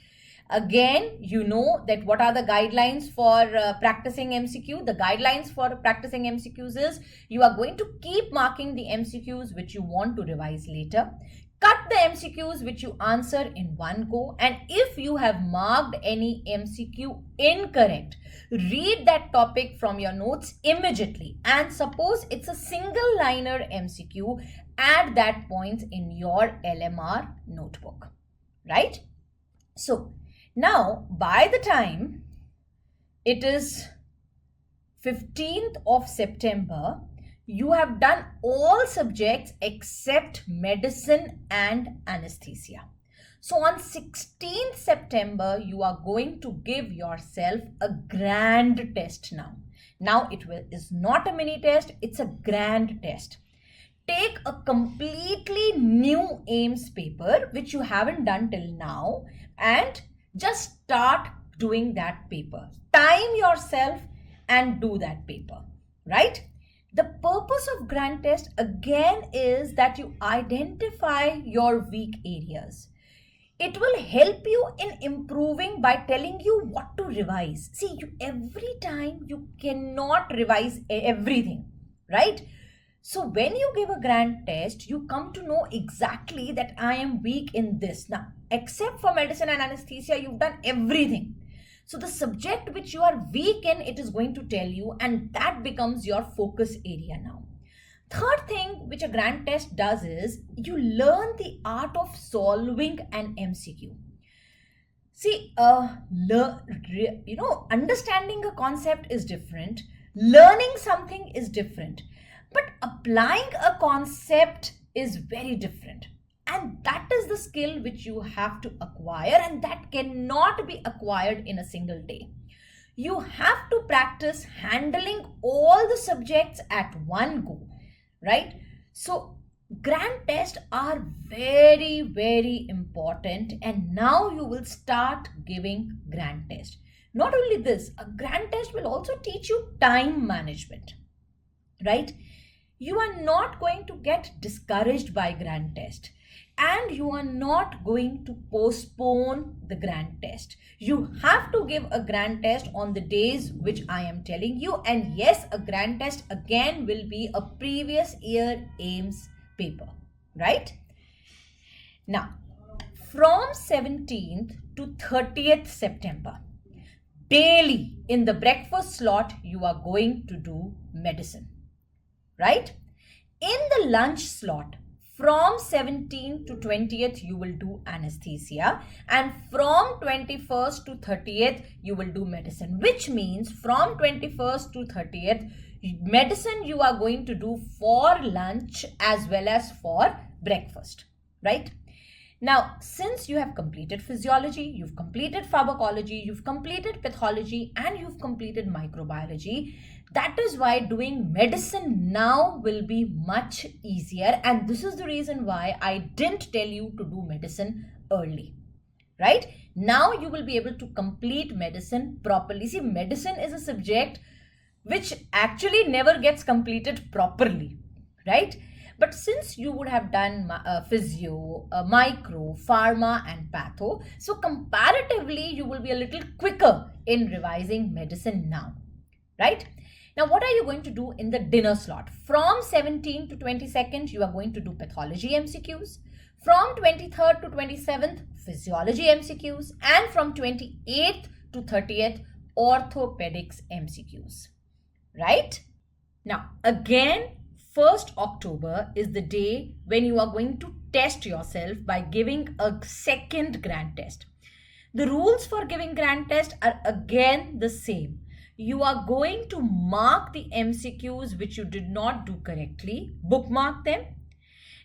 Again, you know that what are the guidelines for practicing MCQ? The guidelines for practicing MCQs is you are going to keep marking the MCQs which you want to revise later. Cut the MCQs which you answer in one go, and if you have marked any MCQ incorrect, read that topic from your notes immediately, and suppose it's a single liner MCQ, add that point in your LMR notebook, right? So now, by the time it is 15th of September, you have done all subjects except medicine and anesthesia. So on 16th September, you are going to give yourself a grand test now. Now it is not a mini test, it's a grand test. Take a completely new AIMS paper, which you haven't done till now, and just start doing that paper. Time yourself and do that paper, right? The purpose of grand test again is that you identify your weak areas. It will help you in improving by telling you what to revise. See, every time you cannot revise everything, right? So when you give a grand test, you come to know exactly that I am weak in this. Now, except for medicine and anesthesia, you've done everything. So the subject which you are weak in, it is going to tell you, and that becomes your focus area now. Third thing which a grand test does is you learn the art of solving an MCQ. See, understanding a concept is different. Learning something is different. But applying a concept is very different. And that is the skill which you have to acquire, and that cannot be acquired in a single day. You have to practice handling all the subjects at one go, right? So grand tests are very, very important, and now you will start giving grand test. Not only this, a grand test will also teach you time management, right? You are not going to get discouraged by grand test, and you are not going to postpone the grand test. You have to give a grand test on the days which I am telling you, and yes, a grand test again will be a previous year AIMS paper, right? Now, from 17th to 30th September, daily in the breakfast slot, you are going to do medicine, right? In the lunch slot, from 17th to 20th, you will do anesthesia, and from 21st to 30th, you will do medicine, which means from 21st to 30th, medicine you are going to do for lunch as well as for breakfast, right? Now, since you have completed physiology, you've completed pharmacology, you've completed pathology, and you've completed microbiology, that is why doing medicine now will be much easier. And this is the reason why I didn't tell you to do medicine early, right? Now you will be able to complete medicine properly. See, medicine is a subject which actually never gets completed properly, right? But since you would have done physio, micro, pharma, and patho, so comparatively you will be a little quicker in revising medicine now, right? Now, what are you going to do in the dinner slot? From 17th to 22nd, you are going to do pathology MCQs. From 23rd to 27th, physiology MCQs. And from 28th to 30th, orthopedics MCQs, right? Now, again, 1st October is the day when you are going to test yourself by giving a second grand test. The rules for giving grand test are again the same. You are going to mark the MCQs which you did not do correctly, bookmark them.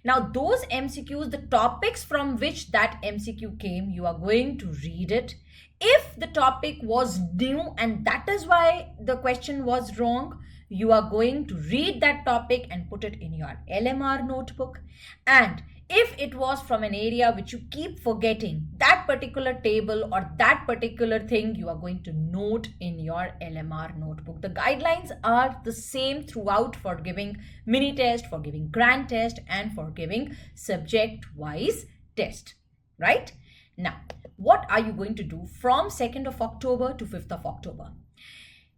Now those MCQs, the topics from which that MCQ came, you are going to read it. If the topic was new and that is why the question was wrong, you are going to read that topic and put it in your LMR notebook. And if it was from an area which you keep forgetting, that particular table or that particular thing, you are going to note in your LMR notebook. The guidelines are the same throughout for giving mini test, for giving grand test, and for giving subject-wise test, right? Now, what are you going to do from 2nd of October to 5th of October?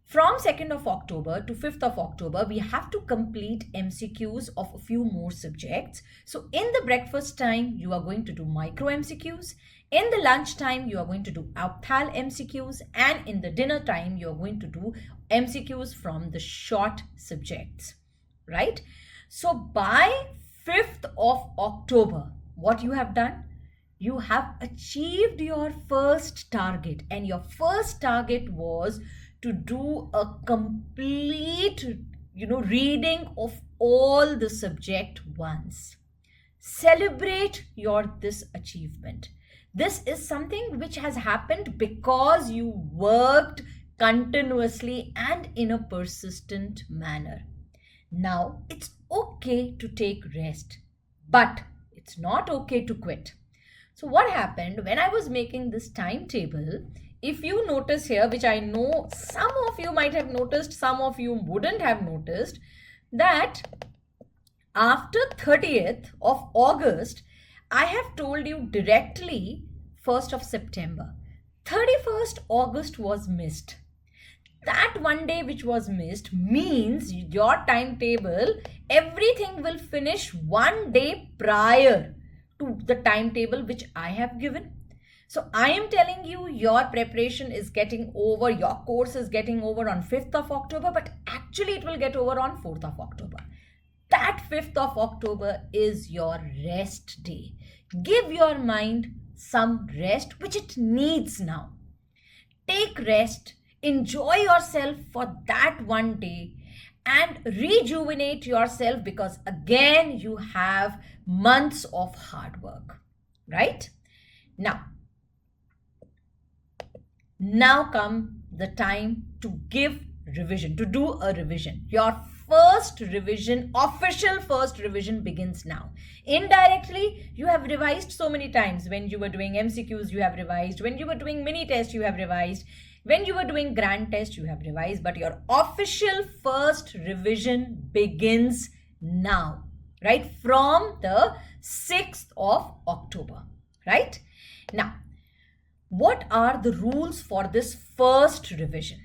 From 2nd of October to 5th of October, we have to complete MCQs of a few more subjects. So in the breakfast time, you are going to do micro MCQs. In the lunch time, you are going to do opthal MCQs. And in the dinner time, you are going to do MCQs from the short subjects, right? So by 5th of October, what you have done? You have achieved your first target, and your first target was to do a complete, reading of all the subject once. Celebrate this achievement. This is something which has happened because you worked continuously and in a persistent manner. Now, it's okay to take rest, but it's not okay to quit. So what happened when I was making this timetable, if you notice here, which I know some of you might have noticed, some of you wouldn't have noticed, that after 30th of August, I have told you directly 1st of September. 31st August was missed. That one day which was missed means your timetable, everything will finish one day prior to the timetable which I have given. So I am telling you, your preparation is getting over, your course is getting over on 5th of October, but actually it will get over on 4th of October. That 5th of October is your rest day. Give your mind some rest, which it needs now. Take rest, enjoy yourself for that one day, and rejuvenate yourself, because again you have months of hard work, right? Now come the time to give revision, to do a revision. Your first revision, official first revision begins now. Indirectly, you have revised so many times. When you were doing MCQs, you have revised. When you were doing mini test, you have revised. When you were doing grand test, you have revised. But your official first revision begins now, right? From the 6th of October, right? Now, what are the rules for this first revision?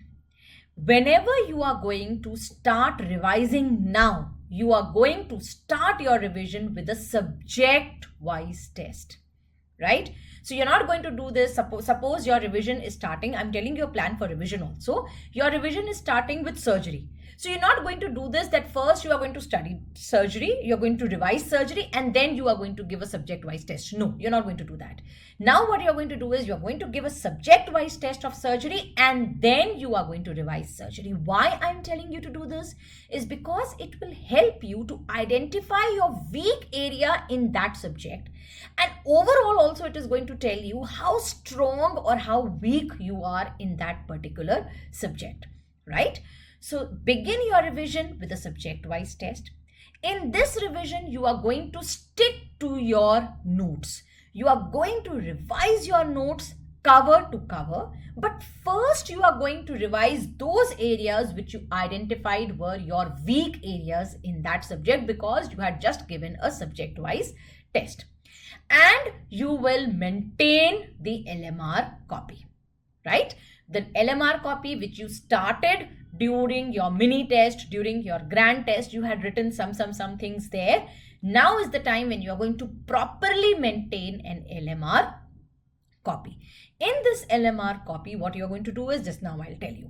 Whenever you are going to start revising now, you are going to start your revision with a subject-wise test, right? So you're not going to do this. Suppose your revision is starting. I'm telling you a plan for revision also. Your revision is starting with surgery. So you're not going to do this, that first you are going to study surgery, you're going to revise surgery, and then you are going to give a subject-wise test. No, you're not going to do that. Now what you're going to do is you're going to give a subject-wise test of surgery, and then you are going to revise surgery. Why I'm telling you to do this is because it will help you to identify your weak area in that subject. And overall also it is going to tell you how strong or how weak you are in that particular subject, right? So begin your revision with a subject-wise test. In this revision, you are going to stick to your notes. You are going to revise your notes cover to cover, but first you are going to revise those areas which you identified were your weak areas in that subject because you had just given a subject-wise test. And you will maintain the LMR copy, right? The LMR copy which you started during your mini test, during your grand test, you had written some things there. Now is the time when you are going to properly maintain an LMR copy. In this LMR copy, what you are going to do is, just now I'll tell you.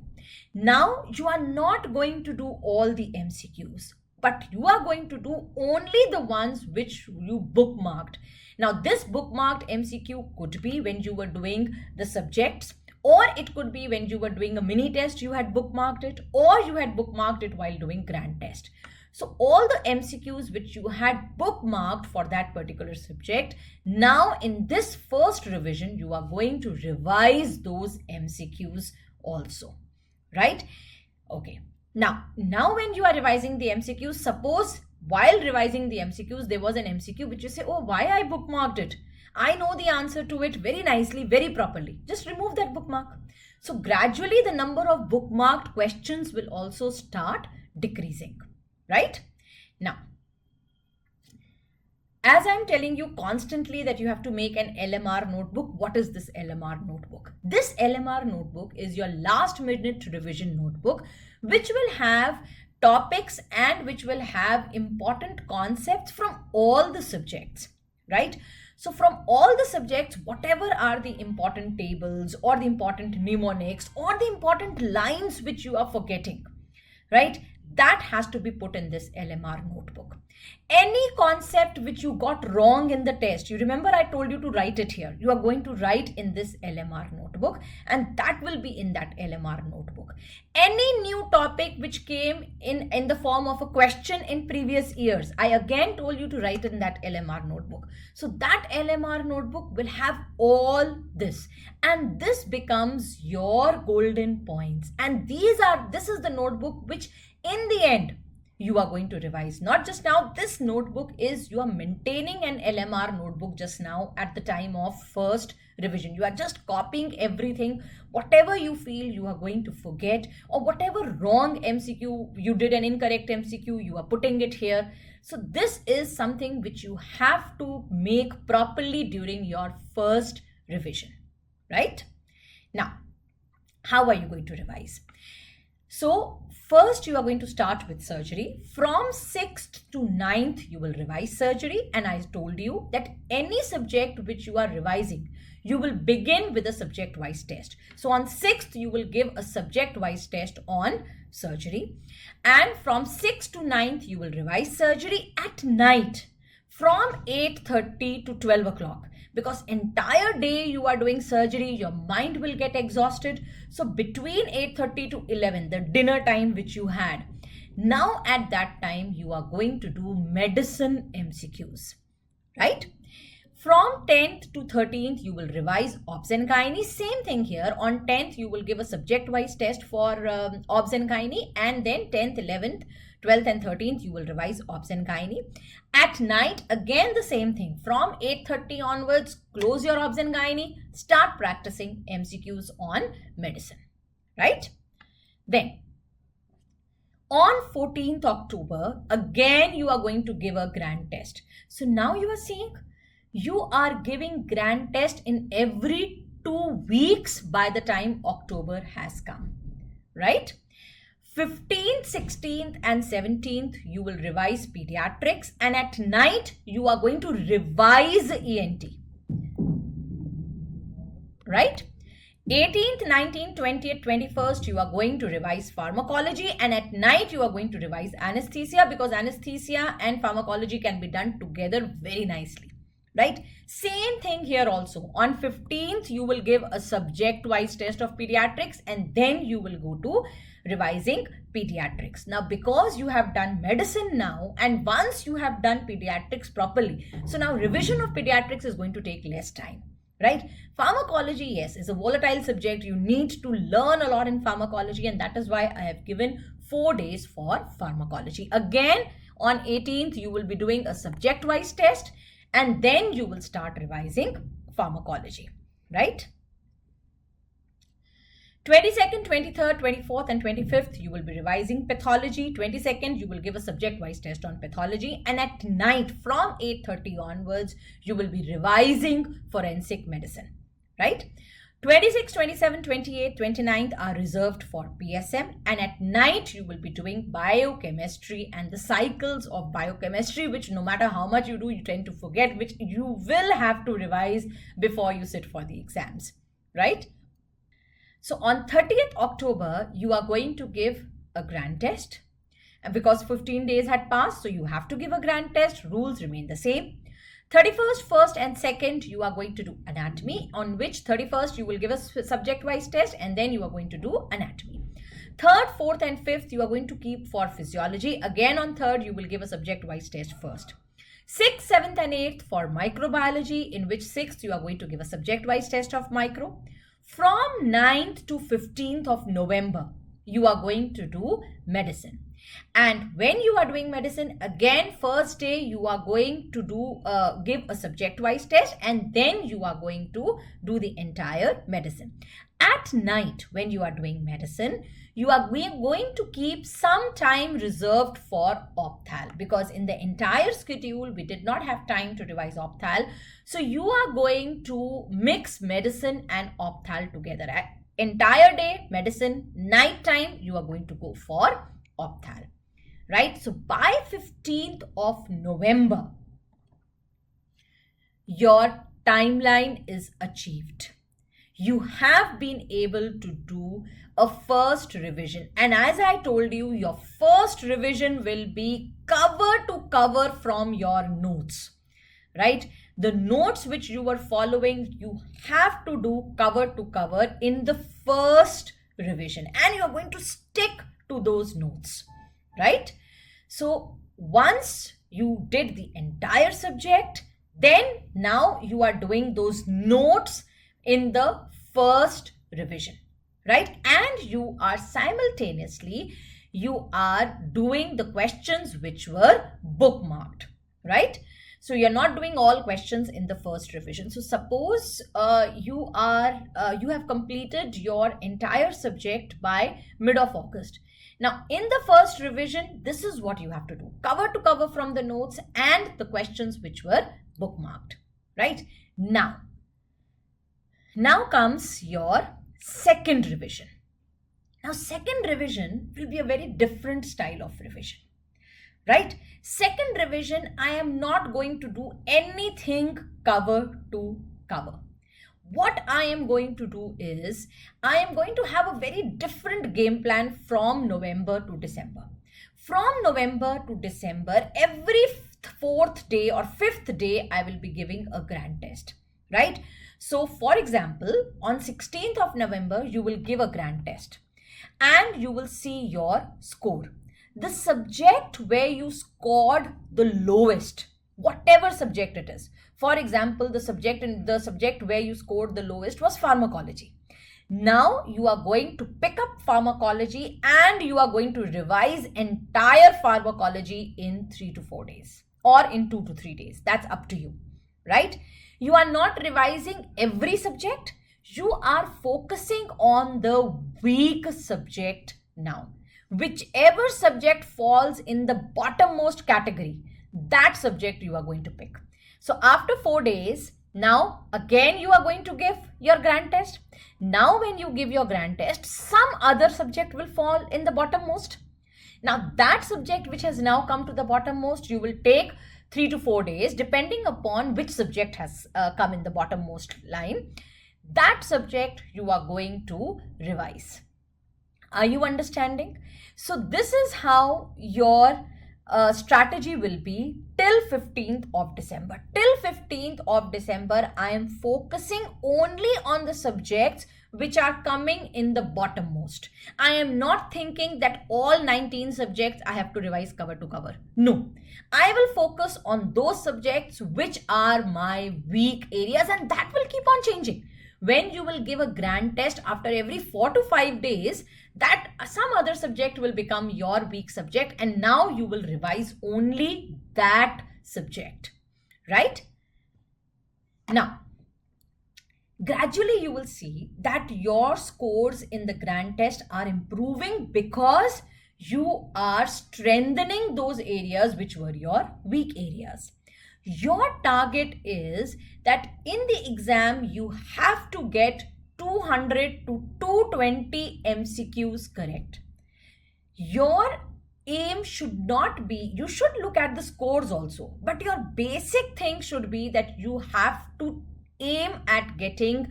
Now you are not going to do all the MCQs, but you are going to do only the ones which you bookmarked. Now this bookmarked MCQ could be when you were doing the subjects, or it could be when you were doing a mini test, you had bookmarked it, or you had bookmarked it while doing grand test. So all the MCQs which you had bookmarked for that particular subject, now in this first revision, you are going to revise those MCQs also, right? Okay. Now when you are revising the MCQs, suppose while revising the MCQs, there was an MCQ which you say, oh, why I bookmarked it? I know the answer to it very nicely, very properly. Just remove that bookmark. So gradually the number of bookmarked questions will also start decreasing. Right? Now, as I'm telling you constantly that you have to make an LMR notebook, what is this LMR notebook? This LMR notebook is your last minute revision notebook, which will have topics and which will have important concepts from all the subjects, right? So from all the subjects, whatever are the important tables or the important mnemonics or the important lines which you are forgetting, right? That has to be put in this LMR notebook. Any concept which you got wrong in the test, you remember I told you to write it here. You are going to write in this LMR notebook, and that will be in that LMR notebook. Any new topic which came in the form of a question in previous years, I again told you to write in that LMR notebook. So that LMR notebook will have all this, and this becomes your golden points. And this is the notebook which in the end you are going to revise. Not just now, this notebook is, you are maintaining an LMR notebook just now at the time of first revision. You are just copying everything, whatever you feel you are going to forget, or whatever wrong MCQ, you did an incorrect MCQ, you are putting it here. So this is something which you have to make properly during your first revision, right? Now, how are you going to revise? So first you are going to start with surgery. From 6th to 9th you will revise surgery, and I told you that any subject which you are revising, you will begin with a subject-wise test. So on 6th you will give a subject-wise test on surgery, and from 6th to 9th you will revise surgery at night from 8:30 to 12 o'clock. Because entire day you are doing surgery, your mind will get exhausted. So between 8:30 to 11, the dinner time which you had, now at that time you are going to do medicine MCQs, right? From 10th to 13th you will revise obs and gynae. Same thing here. On 10th you will give a subject-wise test for obs and gynae, and then 10th, 11th, 12th and 13th you will revise obs and gynae. At night, again the same thing. From 8:30 onwards, close your obs and gynae, start practicing MCQs on medicine, right? Then, on 14th October, again you are going to give a grand test. So now you are seeing, you are giving grand test in every 2 weeks by the time October has come, right? 15th, 16th and 17th you will revise pediatrics, and at night you are going to revise ENT, right? 18th, 19th, 20th, 21st you are going to revise pharmacology, and at night you are going to revise anesthesia, because anesthesia and pharmacology can be done together very nicely, right? Same thing here also. On 15th you will give a subject-wise test of pediatrics, and then you will go to revising pediatrics. Now because you have done medicine now, and once you have done pediatrics properly, so now revision of pediatrics is going to take less time, right? Pharmacology, yes, is a volatile subject. You need to learn a lot in pharmacology, and that is why I have given 4 days for pharmacology. Again, on 18th you will be doing a subject-wise test, and then you will start revising pharmacology, right? 22nd, 23rd, 24th and 25th, you will be revising pathology. 22nd, you will give a subject-wise test on pathology. And at night, from 8:30 onwards, you will be revising forensic medicine, right? 26, 27, 28, 29th are reserved for PSM. And at night, you will be doing biochemistry and the cycles of biochemistry, which no matter how much you do, you tend to forget, which you will have to revise before you sit for the exams, right? So on 30th October, you are going to give a grand test. And because 15 days had passed, so you have to give a grand test. Rules remain the same. 31st, 1st and 2nd, you are going to do anatomy, on which 31st, you will give a subject-wise test and then you are going to do anatomy. 3rd, 4th and 5th, you are going to keep for physiology. Again on 3rd, you will give a subject-wise test first. 6th, 7th and 8th for microbiology, in which 6th, you are going to give a subject-wise test of micro. From 9th to 15th of November, you are going to do medicine. And when you are doing medicine, again, first day, you are going to give a subject-wise test and then you are going to do the entire medicine. At night, when you are doing medicine, you are going to keep some time reserved for opthal, because in the entire schedule, we did not have time to revise opthal. So you are going to mix medicine and opthal together. At entire day, medicine, night time, you are going to go for opthal, right? So by 15th of November, your timeline is achieved. You have been able to do a first revision. And as I told you, your first revision will be cover to cover from your notes, right? The notes which you were following, you have to do cover to cover in the first revision. And you're going to stick to those notes, right? So once you did the entire subject, then now you are doing those notes in the first revision, right? And you are simultaneously, you are doing the questions which were bookmarked, right? So you're not doing all questions in the first revision. So suppose you have completed your entire subject by mid of August. Now in the first revision, this is what you have to do. Cover to cover from the notes and the questions which were bookmarked, right? Now comes your second revision. Now second revision will be a very different style of revision, right? Second revision, I am not going to do anything cover to cover. What I am going to do is, I am going to have a very different game plan from November to December. From November to December, every fourth day or fifth day, I will be giving a grand test, right? So for example, on 16th of November, you will give a grand test and you will see your score. The subject where you scored the lowest, whatever subject it is. For example, the subject where you scored the lowest was pharmacology. Now you are going to pick up pharmacology and you are going to revise entire pharmacology in 3 to 4 days or in 2 to 3 days. That's up to you, right? You are not revising every subject. You are focusing on the weak subject now. Whichever subject falls in the bottommost category, that subject you are going to pick. So after 4 days, now again you are going to give your grand test. Now when you give your grand test, some other subject will fall in the bottommost. Now that subject which has now come to the bottommost, you will take 3 to 4 days depending upon which subject has come in the bottommost line. That subject you are going to revise. Are you understanding? So this is how your strategy will be till 15th of December. Till 15th of December, I am focusing only on the subjects which are coming in the bottommost. I am not thinking that all 19 subjects I have to revise cover to cover. No, I will focus on those subjects which are my weak areas, and that will keep on changing. When you will give a grand test after every 4 to 5 days, that some other subject will become your weak subject, and now you will revise only that subject, right? Now, gradually you will see that your scores in the grand test are improving because you are strengthening those areas which were your weak areas. Your target is that in the exam you have to get 200 to 220 MCQs correct. Your aim should not be, you should look at the scores also, but your basic thing should be that you have to aim at getting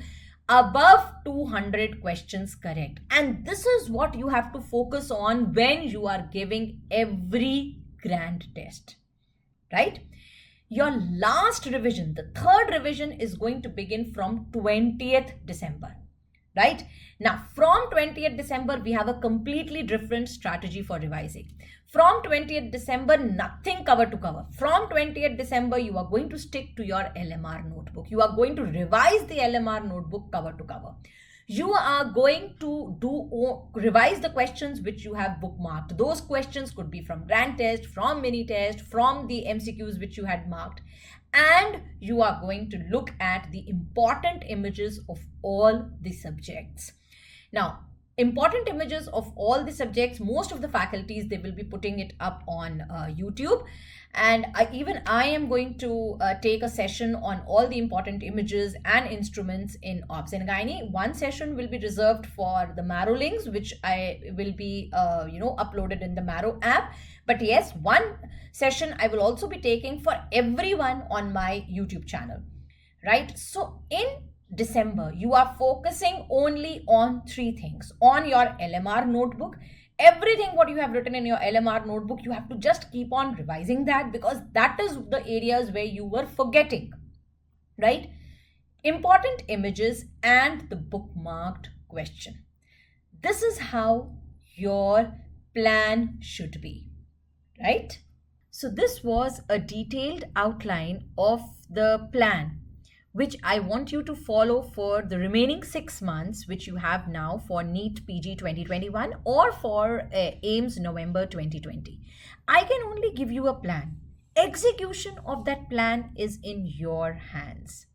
above 200 questions correct. And this is what you have to focus on when you are giving every grand test, right? Your last revision, the third revision, is going to begin from 20th December. Right? Now, from 20th December, we have a completely different strategy for revising. From 20th December, nothing cover to cover. From 20th December, you are going to stick to your LMR notebook. You are going to revise the LMR notebook cover to cover. You are going to revise the questions which you have bookmarked. Those questions could be from grand test, from mini test, from the MCQs which you had marked. And you are going to look at the important images of all the subjects. Now, important images of all the subjects, most of the faculties, they will be putting it up on YouTube. And I am going to take a session on all the important images and instruments in Obs and Gynae. One session will be reserved for the Marrow links, which I will be uploaded in the Marrow app. But yes, one session I will also be taking for everyone on my YouTube channel, right? So in December, you are focusing only on three things. On your LMR notebook, everything what you have written in your LMR notebook, you have to just keep on revising that, because that is the areas where you were forgetting, right? Important images and the bookmarked question. This is how your plan should be, right? So this was a detailed outline of the plan which I want you to follow for the remaining 6 months, which you have now for NEET PG 2021 or for AIMS November 2020. I can only give you a plan. Execution of that plan is in your hands.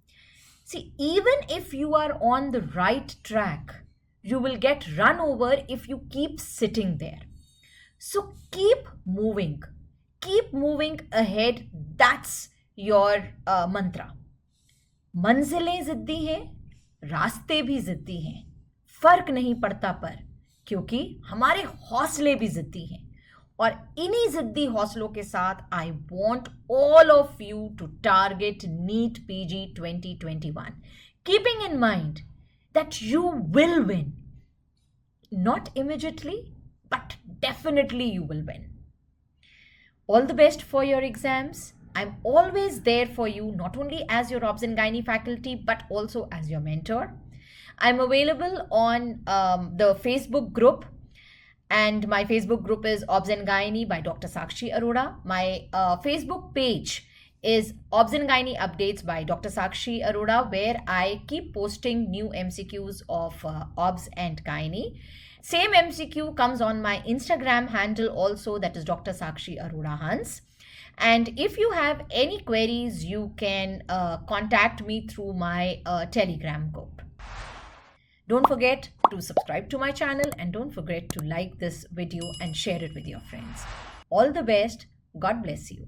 See, even if you are on the right track, you will get run over if you keep sitting there. So keep moving ahead. That's your mantra. मंजिलें जिद्दी हैं, रास्ते भी जिद्दी हैं, फर्क नहीं पड़ता पर, क्योंकि हमारे हौसले भी जिद्दी हैं. और इन्हीं जिद्दी हौसलों के साथ I want all of you to target NEET PG 2021, keeping in mind that you will win. Not immediately, but definitely you will win. All the best for your exams. I'm always there for you, not only as your Obs and Gynae faculty, but also as your mentor. I'm available on the Facebook group, and my Facebook group is Obs and Gynae by Dr. Sakshi Arora. My Facebook page is Obs and Gynae Updates by Dr. Sakshi Arora, where I keep posting new MCQs of Obs and Gynae. Same MCQ comes on my Instagram handle also, that is Dr. Sakshi Arora Hans. And if you have any queries, you can contact me through my Telegram group. Don't forget to subscribe to my channel, and don't forget to like this video and share it with your friends. All the best. God bless you.